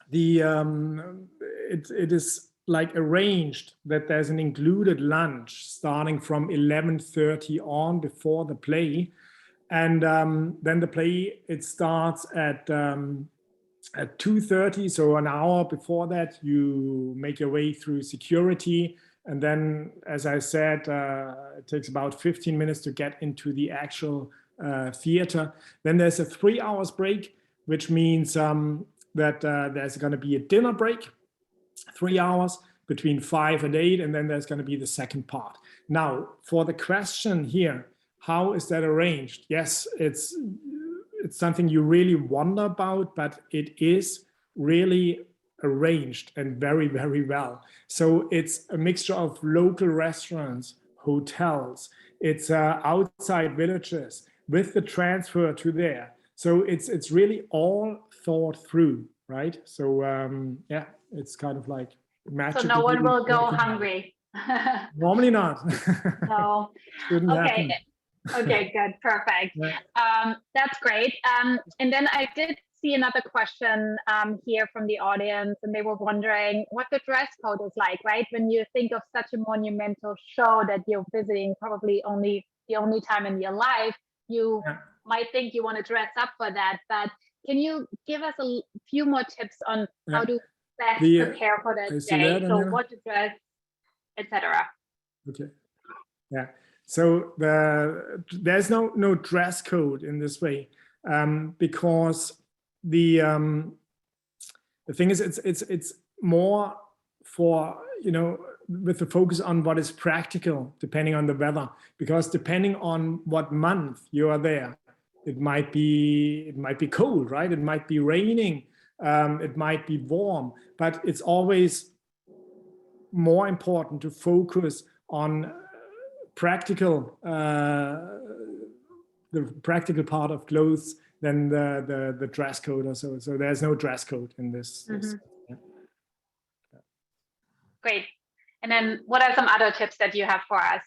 it is like arranged that there's an included lunch starting from 11:30 on before the play. And then the play, it starts at 2:30, so an hour before that, you make your way through security. And then, as I said, it takes about 15 minutes to get into the actual theater. Then there's a 3 hours break, which means that there's going to be a dinner break, 3 hours between 5 and 8, and then there's going to be the second part. Now, for the question here, how is that arranged? Yes, it's something you really wonder about, but it is really arranged and very, very well. So it's a mixture of local restaurants, hotels, it's outside villages with the transfer to there. So it's really all thought through, right? So yeah, it's kind of like magic. So no one will go hungry. Normally not. No. Okay. Okay, good, perfect. Yeah. That's great. And then I did see another question here from the audience, and they were wondering what the dress code is like, right? When you think of such a monumental show that you're visiting probably the only time in your life, you might think you want to dress up for that, but can you give us a few more tips on how to best prepare for that day? So what to dress, etc. Okay. Yeah. So there's no dress code in this way, because the thing is it's more for, with the focus on what is practical depending on the weather, because depending on what month you are there, it might be cold, right? It might be raining, it might be warm, but it's always more important to focus on practical, the practical part of clothes than the dress code or so. So there's no dress code in this. Mm-hmm. Great. And then what are some other tips that you have for us?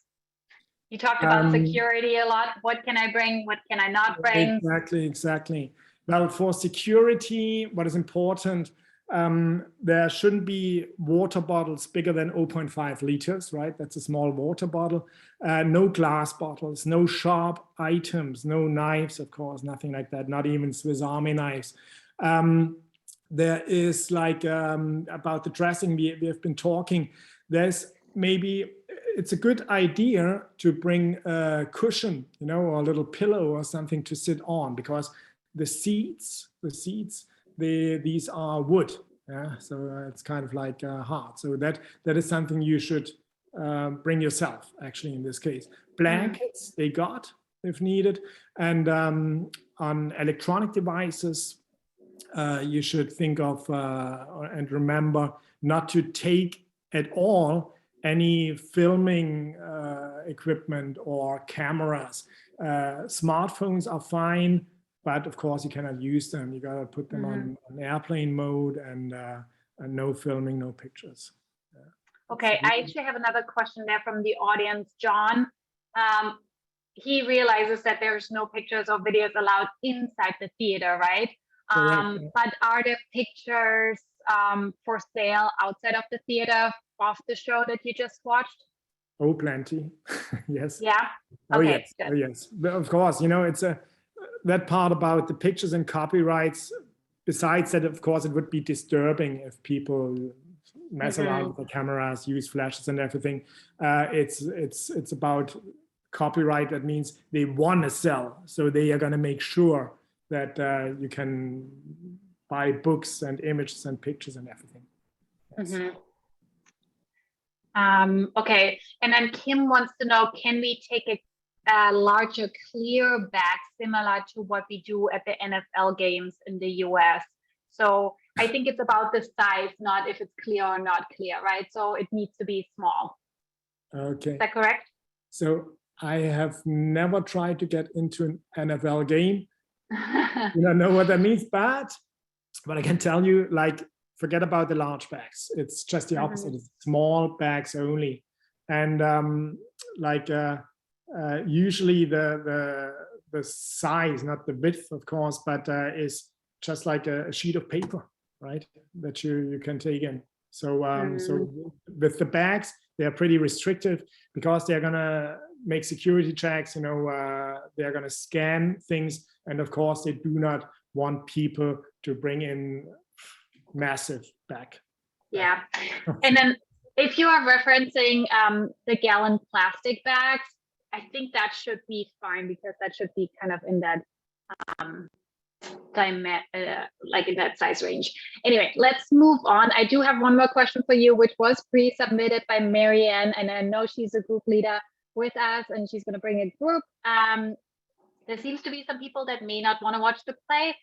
You talked about security a lot. What can I bring? What can I not bring? Exactly. Well, for security, what is important, there shouldn't be water bottles bigger than 0.5 liters, right? That's a small water bottle. No glass bottles, no sharp items, no knives, of course, nothing like that, not even Swiss Army knives. There is like, about the dressing, we have been talking, there's maybe, it's a good idea to bring a cushion, or a little pillow or something to sit on, because the seats, these are wood, so it's kind of like hard. So that is something you should bring yourself, actually, in this case. Blankets, they got, if needed. And on electronic devices, you should think of and remember not to take at all any filming equipment or cameras. Smartphones are fine, but of course you cannot use them. You gotta put them on airplane mode, and no filming, no pictures. Okay, I actually have another question there from the audience. John, he realizes that there's no pictures or videos allowed inside the theater, right? But are there pictures for sale outside of the theater of the show that you just watched? Oh, plenty. Yes. Yeah. Oh, Okay, yes. good. Oh, yes. But of course, it's that part about the pictures and copyrights. Besides that, of course, it would be disturbing if people mess around with the cameras, use flashes and everything. It's about copyright. That means they want to sell, so they are going to make sure that you can buy books and images and pictures and everything. Yes. Okay, and then Kim wants to know, can we take a larger clear bag similar to what we do at the NFL games in the US? So I think it's about the size, not if it's clear or not clear, right? So it needs to be small. Okay. Is that correct? So I have never tried to get into an NFL game. You don't know what that means, but I can tell you, like, forget about the large bags. It's just the opposite. It's small bags only. And usually the size, not the width, of course, but is just like a sheet of paper, right? That you can take in. So so with the bags, they're pretty restrictive because they're gonna make security checks. They're gonna scan things, and of course they do not want people to bring in massive bag. Yeah, and then if you are referencing the gallon plastic bags, I think that should be fine because that should be kind of in that like in that size range. Anyway, let's move on. I do have one more question for you, which was pre-submitted by Marianne, and I know she's a group leader with us, and she's going to bring a group. There seems to be some people that may not want to watch the play.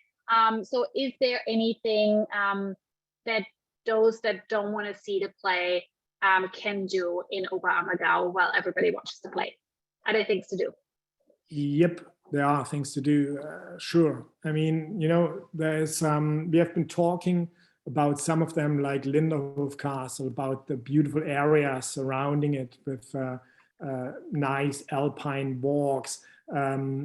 So is there anything that those that don't want to see the play can do in Oberammergau while everybody watches the play? Are there things to do? Yep, there are things to do, sure. I mean, there's we have been talking about some of them, like Linderhof Castle, about the beautiful areas surrounding it with nice alpine walks. There's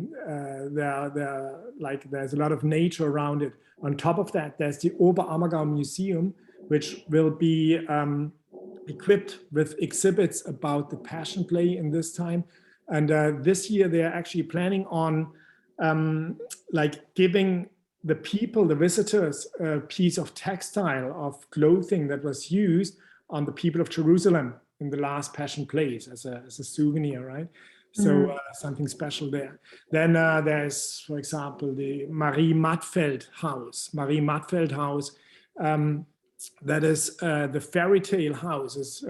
a lot of nature around it. On top of that, there's the Oberammergau Museum, which will be equipped with exhibits about the Passion Play in this time. And this year, they're actually planning on giving the people, the visitors, a piece of textile, of clothing that was used on the people of Jerusalem in the last Passion Plays as a souvenir, right? So something special there. Then there's, for example, the Marie Mattfeld House. Marie Mattfeld House, that is the fairy tale houses.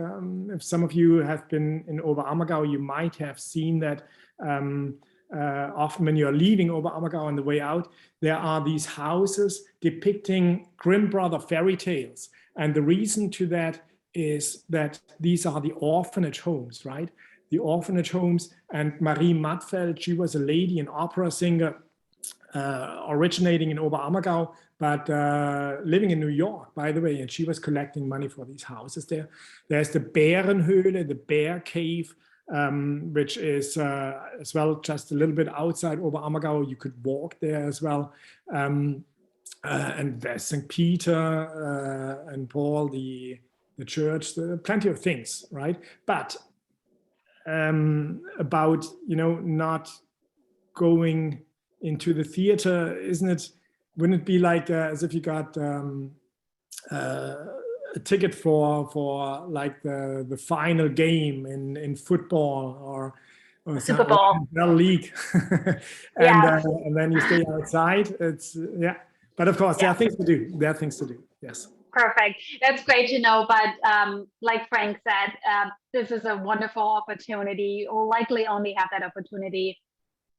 If some of you have been in Oberammergau, you might have seen that often when you're leaving Oberammergau on the way out, there are these houses depicting Grimm brother fairy tales. And the reason to that is that these are the orphanage homes, right? The orphanage homes. And Marie Mattfeld, she was a lady, an opera singer, originating in Oberammergau, but living in New York, by the way, and she was collecting money for these houses there. There's the Bärenhöhle, the bear cave, which is as well just a little bit outside Oberammergau. You could walk there as well. And there's St. Peter and Paul, the church, plenty of things, right? But about, not going into the theater, wouldn't it be like as if you got a ticket for like the final game in football or Super Bowl league, and then you stay outside. It's but of course there are things to do. Yes. Perfect. That's great to know. But like Frank said, this is a wonderful opportunity. You'll likely only have that opportunity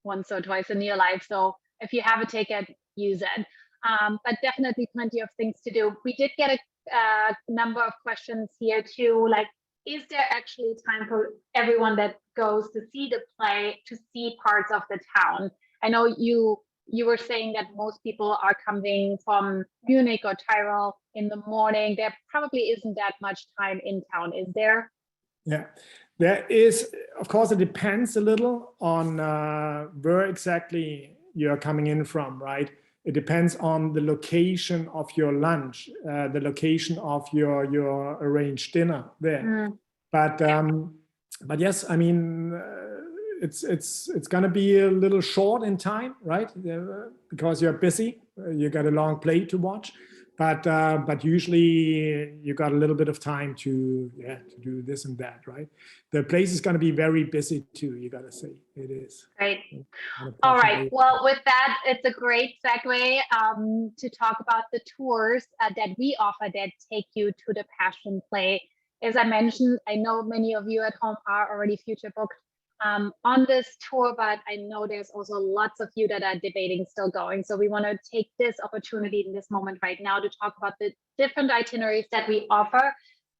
once or twice in your life. So if you have a ticket, use it. But definitely plenty of things to do. We did get a number of questions here too, like, is there actually time for everyone that goes to see the play to see parts of the town? I know you were saying that most people are coming from Munich or Tyrol in the morning. There probably isn't that much time in town, is there? Yeah, there is. Of course, it depends a little on where exactly you're coming in from, right? It depends on the location of your lunch, the location of your arranged dinner there. But yes, I mean, it's going to be a little short in time, right? Because you're busy, you got a long play to watch, but usually you got a little bit of time to do this and that, right? The place is going to be very busy too. You got to say it is. Great. All right. Well, with that, it's a great segue to talk about the tours that we offer that take you to the Passion Play. As I mentioned, I know many of you at home are already future booked on this tour, but I know there's also lots of you that are debating still going. So we want to take this opportunity in this moment right now to talk about the different itineraries that we offer.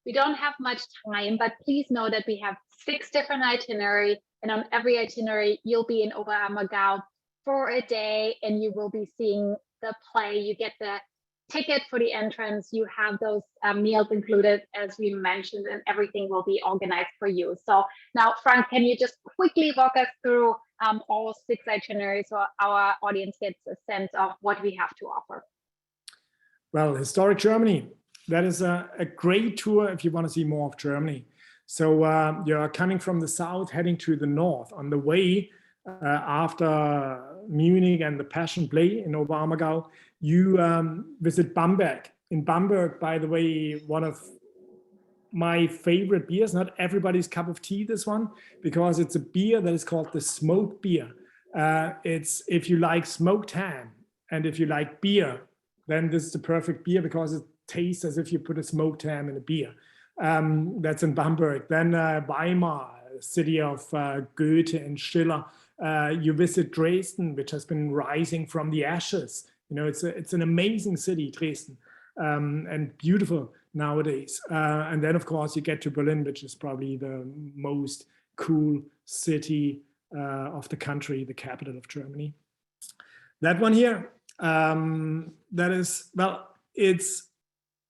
We don't have much time, but please know that we have 6 different itineraries, and on every itinerary, you'll be in Oberammergau for a day, and you will be seeing the play. You get the ticket for the entrance, you have those meals included, as we mentioned, and everything will be organized for you. So now, Frank, can you just quickly walk us through all 6 itineraries so our audience gets a sense of what we have to offer? Well, historic Germany, that is a great tour if you want to see more of Germany. So you're coming from the south, heading to the north. On the way, after Munich and the Passion Play in Oberammergau, you visit Bamberg. In Bamberg, by the way, one of my favorite beers, not everybody's cup of tea, this one, because it's a beer that is called the smoked beer. It's if you like smoked ham and if you like beer, then this is the perfect beer because it tastes as if you put a smoked ham in a beer. That's in Bamberg. Then Weimar, city of Goethe and Schiller. You visit Dresden, which has been rising from the ashes. You know, it's an amazing city, Dresden, and beautiful nowadays. And then, of course, you get to Berlin, which is probably the most cool city of the country, the capital of Germany. That one here, that is, well, it's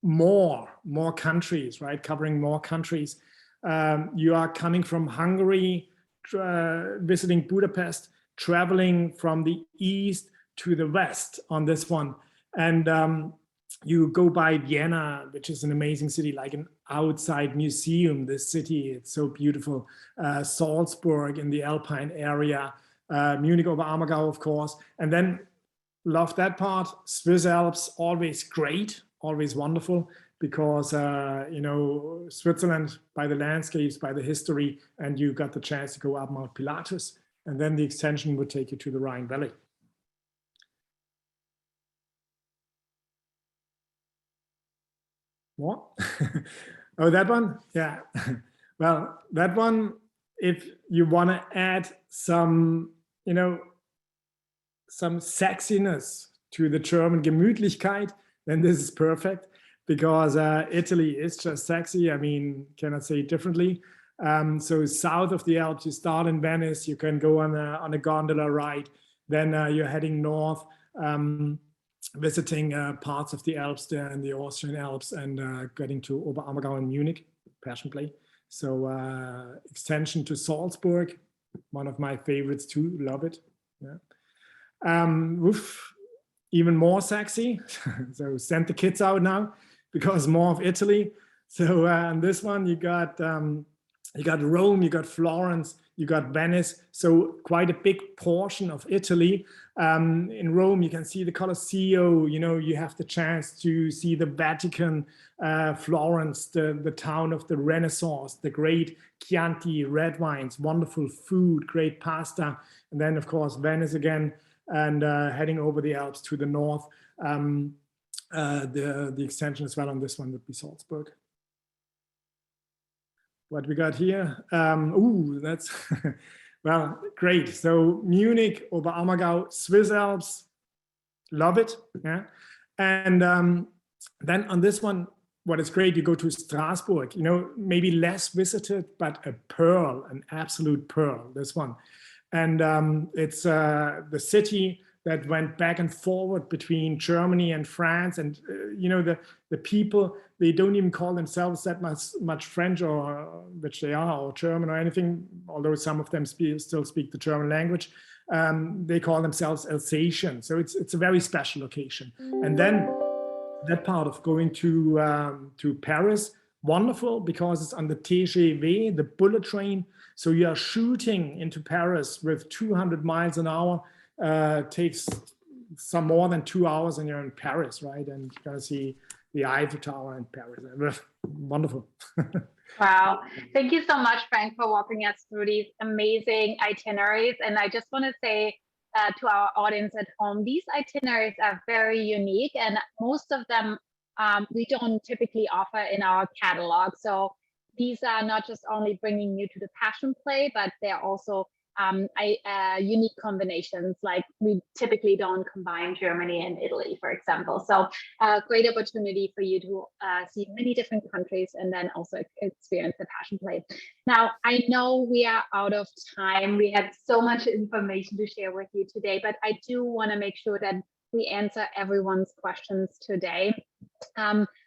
more countries, right? Covering more countries. You are coming from Hungary, visiting Budapest, traveling from the east to the west on this one. And you go by Vienna, which is an amazing city, like an outside museum, this city, it's so beautiful. Salzburg in the Alpine area, Munich, Oberammergau, of course. And then love that part, Swiss Alps, always great, always wonderful, because, you know, Switzerland, by the landscapes, by the history, and you got the chance to go up Mount Pilatus, and then the extension would take you to the Rhine Valley. What? Oh, that one? Yeah. Well, that one, if you want to add some, you know, some sexiness to the German Gemütlichkeit, then this is perfect, because Italy is just sexy. I mean, cannot say it differently. So south of the Alps, you start in Venice, you can go on a gondola ride, then you're heading north, visiting parts of the Alps there in the Austrian Alps, and getting to Oberammergau and Munich, Passion Play. So extension to Salzburg, one of my favorites too, love it. Yeah. Even more sexy, so send the kids out now, because more of Italy. So on this one, you got Rome, you got Florence, you got Venice. So quite a big portion of Italy. In Rome, you can see the Colosseum. You know, you have the chance to see the Vatican. Florence, the town of the Renaissance, the great Chianti, red wines, wonderful food, great pasta, and then of course Venice again, and heading over the Alps to the north. The extension as well on this one would be Salzburg. What we got here? Ooh, that's well, great. So Munich, Oberammergau, Swiss Alps, love it. Yeah, and then on this one, what is great, you go to Strasbourg. You know, maybe less visited, but a pearl, an absolute pearl. This one, and it's the city that went back and forward between Germany and France. And, you know, the people, they don't even call themselves that much French, or which they are, or German or anything, although some of them still speak the German language. They call themselves Alsatian. So it's a very special location. And then that part of going to Paris, wonderful, because it's on the TGV, the bullet train. So you are shooting into Paris with 200 miles an hour. Takes some more than 2 hours, and you're in Paris, right? And you're gonna see the Eiffel Tower in Paris. Wonderful. Wow. Thank you so much, Frank, for walking us through these amazing itineraries. And I just want to say to our audience at home, these itineraries are very unique, and most of them we don't typically offer in our catalog. So these are not just only bringing you to the Passion Play, but they're also unique combinations, like we typically don't combine Germany and Italy, for example. So great opportunity for you to see many different countries and then also experience the Passion Play. Now, I know we are out of time. We had so much information to share with you today, but I do want to make sure that we answer everyone's questions today.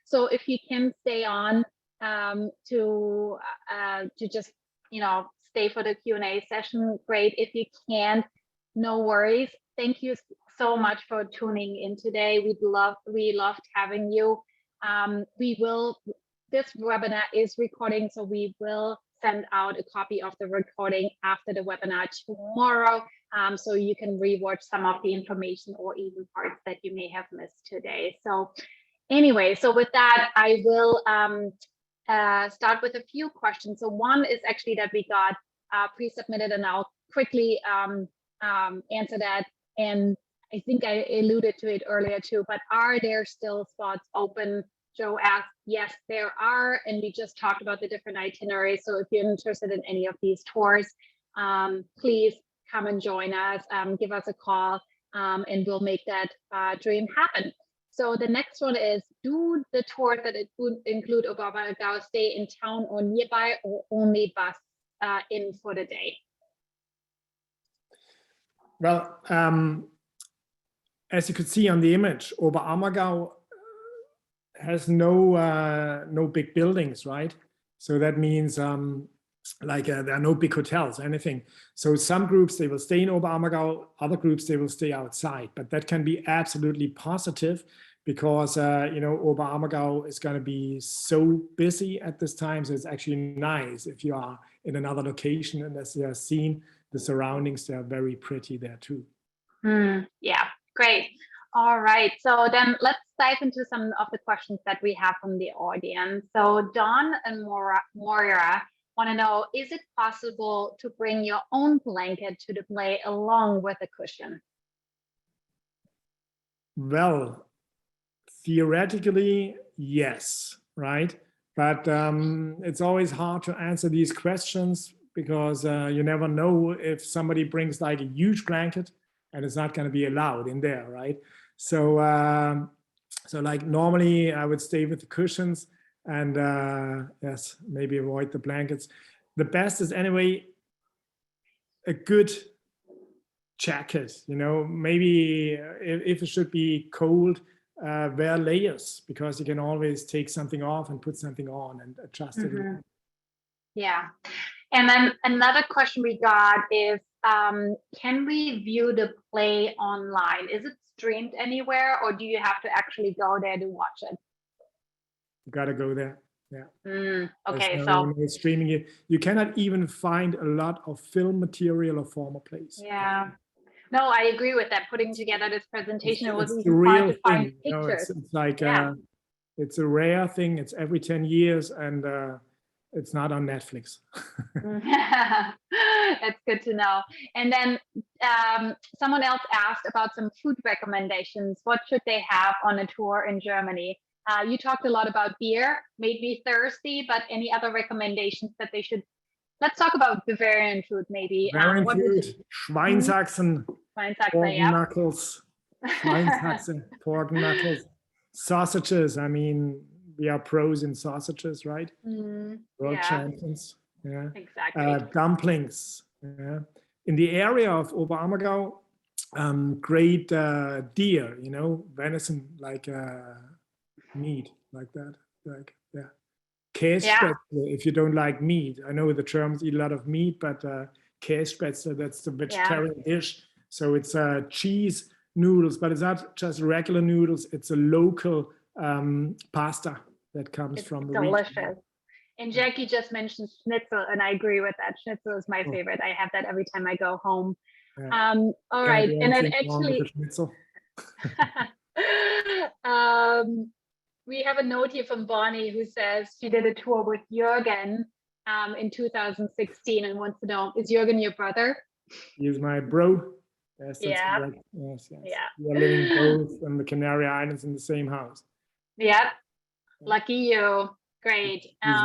So if you can stay on to just, stay for the Q&A session, great. If you can't, no worries. Thank you so much for tuning in today. We loved having you. This webinar is recording, so we will send out a copy of the recording after the webinar tomorrow, so you can rewatch some of the information or even parts that you may have missed today. So anyway, so with that, I will start with a few questions. So one is actually that we got pre-submitted, and I'll quickly answer that. And I think I alluded to it earlier too, but are there still spots open? Joe asked, yes, there are. And we just talked about the different itineraries. So if you're interested in any of these tours, please come and join us, give us a call, and we'll make that dream happen. So the next one is, do the tours that include Oberammergau stay in town or nearby, or only bus in for the day? Well, as you could see on the image, Oberammergau has no big buildings, right? So that means there are no big hotels, anything. So some groups, they will stay in Oberammergau, other groups, they will stay outside. But that can be absolutely positive because, Oberammergau is going to be so busy at this time. So it's actually nice if you are in another location, and as you have seen, the surroundings, they are very pretty there too. Yeah, great. All right, so then let's dive into some of the questions that we have from the audience. So Don and Moira want to know, is it possible to bring your own blanket to the play along with a cushion? Well, theoretically, yes, right? But it's always hard to answer these questions because you never know if somebody brings like a huge blanket and it's not going to be allowed in there, right? So, so like normally I would stay with the cushions and yes, maybe avoid the blankets. The best is anyway a good jacket, maybe if it should be cold, wear layers, because you can always take something off and put something on and adjust it. Yeah. And then another question we got is, can we view the play online? Is it streamed anywhere, or do you have to actually go there to watch it? You got to go there. Yeah. Okay, no streaming. You cannot even find a lot of film material of former plays. Yeah. No, I agree with that. Putting together this presentation, it was it's even hard to find thing, pictures. It's like it's a rare thing. It's every 10 years, and it's not on Netflix. That's good to know. And then someone else asked about some food recommendations. What should they have on a tour in Germany? You talked a lot about beer, made me thirsty, but any other recommendations that they should? Let's talk about Bavarian food, maybe. Bavarian food, Schweinshaxen, pork knuckles, Schweinshaxen, pork knuckles, sausages. I mean, we are pros in sausages, right? World champions. Yeah. Exactly. Dumplings. Yeah. In the area of Oberammergau, great deer, venison, like meat, like that. Like, yeah. Kässpätzle, if you don't like meat. I know the Germans eat a lot of meat, but Kässpätzle, that's the vegetarian dish. So it's cheese noodles, but it's not just regular noodles. It's a local pasta that comes from the region. Delicious. And Jackie just mentioned schnitzel, and I agree with that. Schnitzel is my favorite. I have that every time I go home. Yeah. All right, and then actually, we have a note here from Bonnie who says she did a tour with Jürgen in 2016 and wants to know, is Jürgen your brother? He's my bro. Yes, that's correct. Yes, yes. Yeah. We are living both on the Canary Islands in the same house. Yeah, lucky you. Great. He's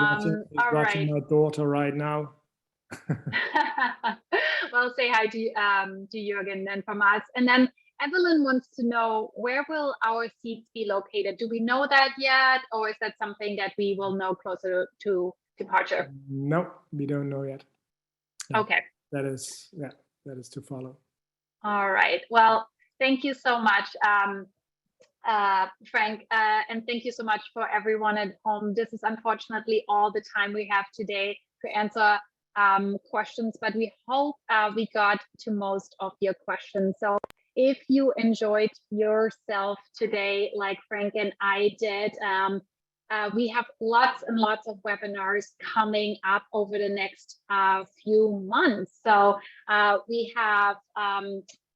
watching my daughter right now. Well, say hi to Jürgen then from us. And then Evelyn wants to know, where will our seats be located? Do we know that yet? Or is that something that we will know closer to departure? No, we don't know yet. Yeah. Okay. That is to follow. All right. Well, thank you so much, Frank, and thank you so much for everyone at home. This is unfortunately all the time we have today to answer questions, but we hope we got to most of your questions. So if you enjoyed yourself today, like Frank and I did, we have lots and lots of webinars coming up over the next few months. So we have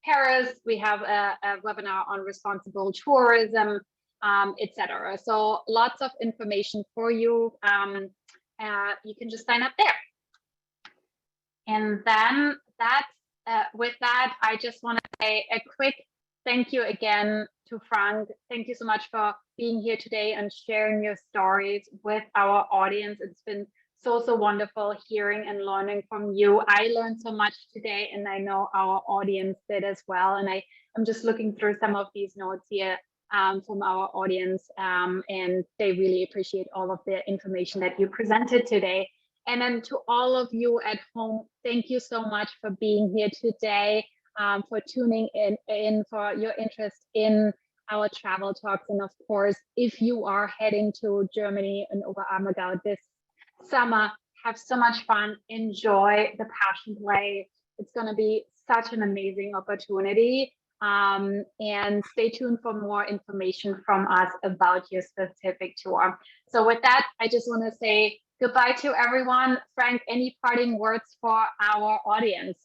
Paris, we have a webinar on responsible tourism, etc. So lots of information for you. You can just sign up there. And then with that, I just want to say a quick thank you again to Frank. Thank you so much for being here today and sharing your stories with our audience. It's been so wonderful hearing and learning from you. I learned so much today, and I know our audience did as well. And I'm just looking through some of these notes here from our audience, and they really appreciate all of the information that you presented today. And then to all of you at home, thank you so much for being here today, for tuning in, for your interest in our travel talks. And of course, if you are heading to Germany and Oberammergau this summer, have so much fun, enjoy the Passion Play. It's going to be such an amazing opportunity. And stay tuned for more information from us about your specific tour. So with that, I just want to say goodbye to everyone. Frank, any parting words for our audience?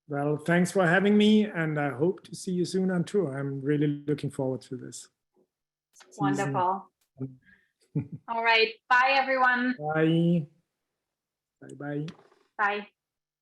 Well, thanks for having me, and I hope to see you soon on tour. I'm really looking forward to this. Wonderful. All right. Bye, everyone. Bye. Bye-bye. Bye.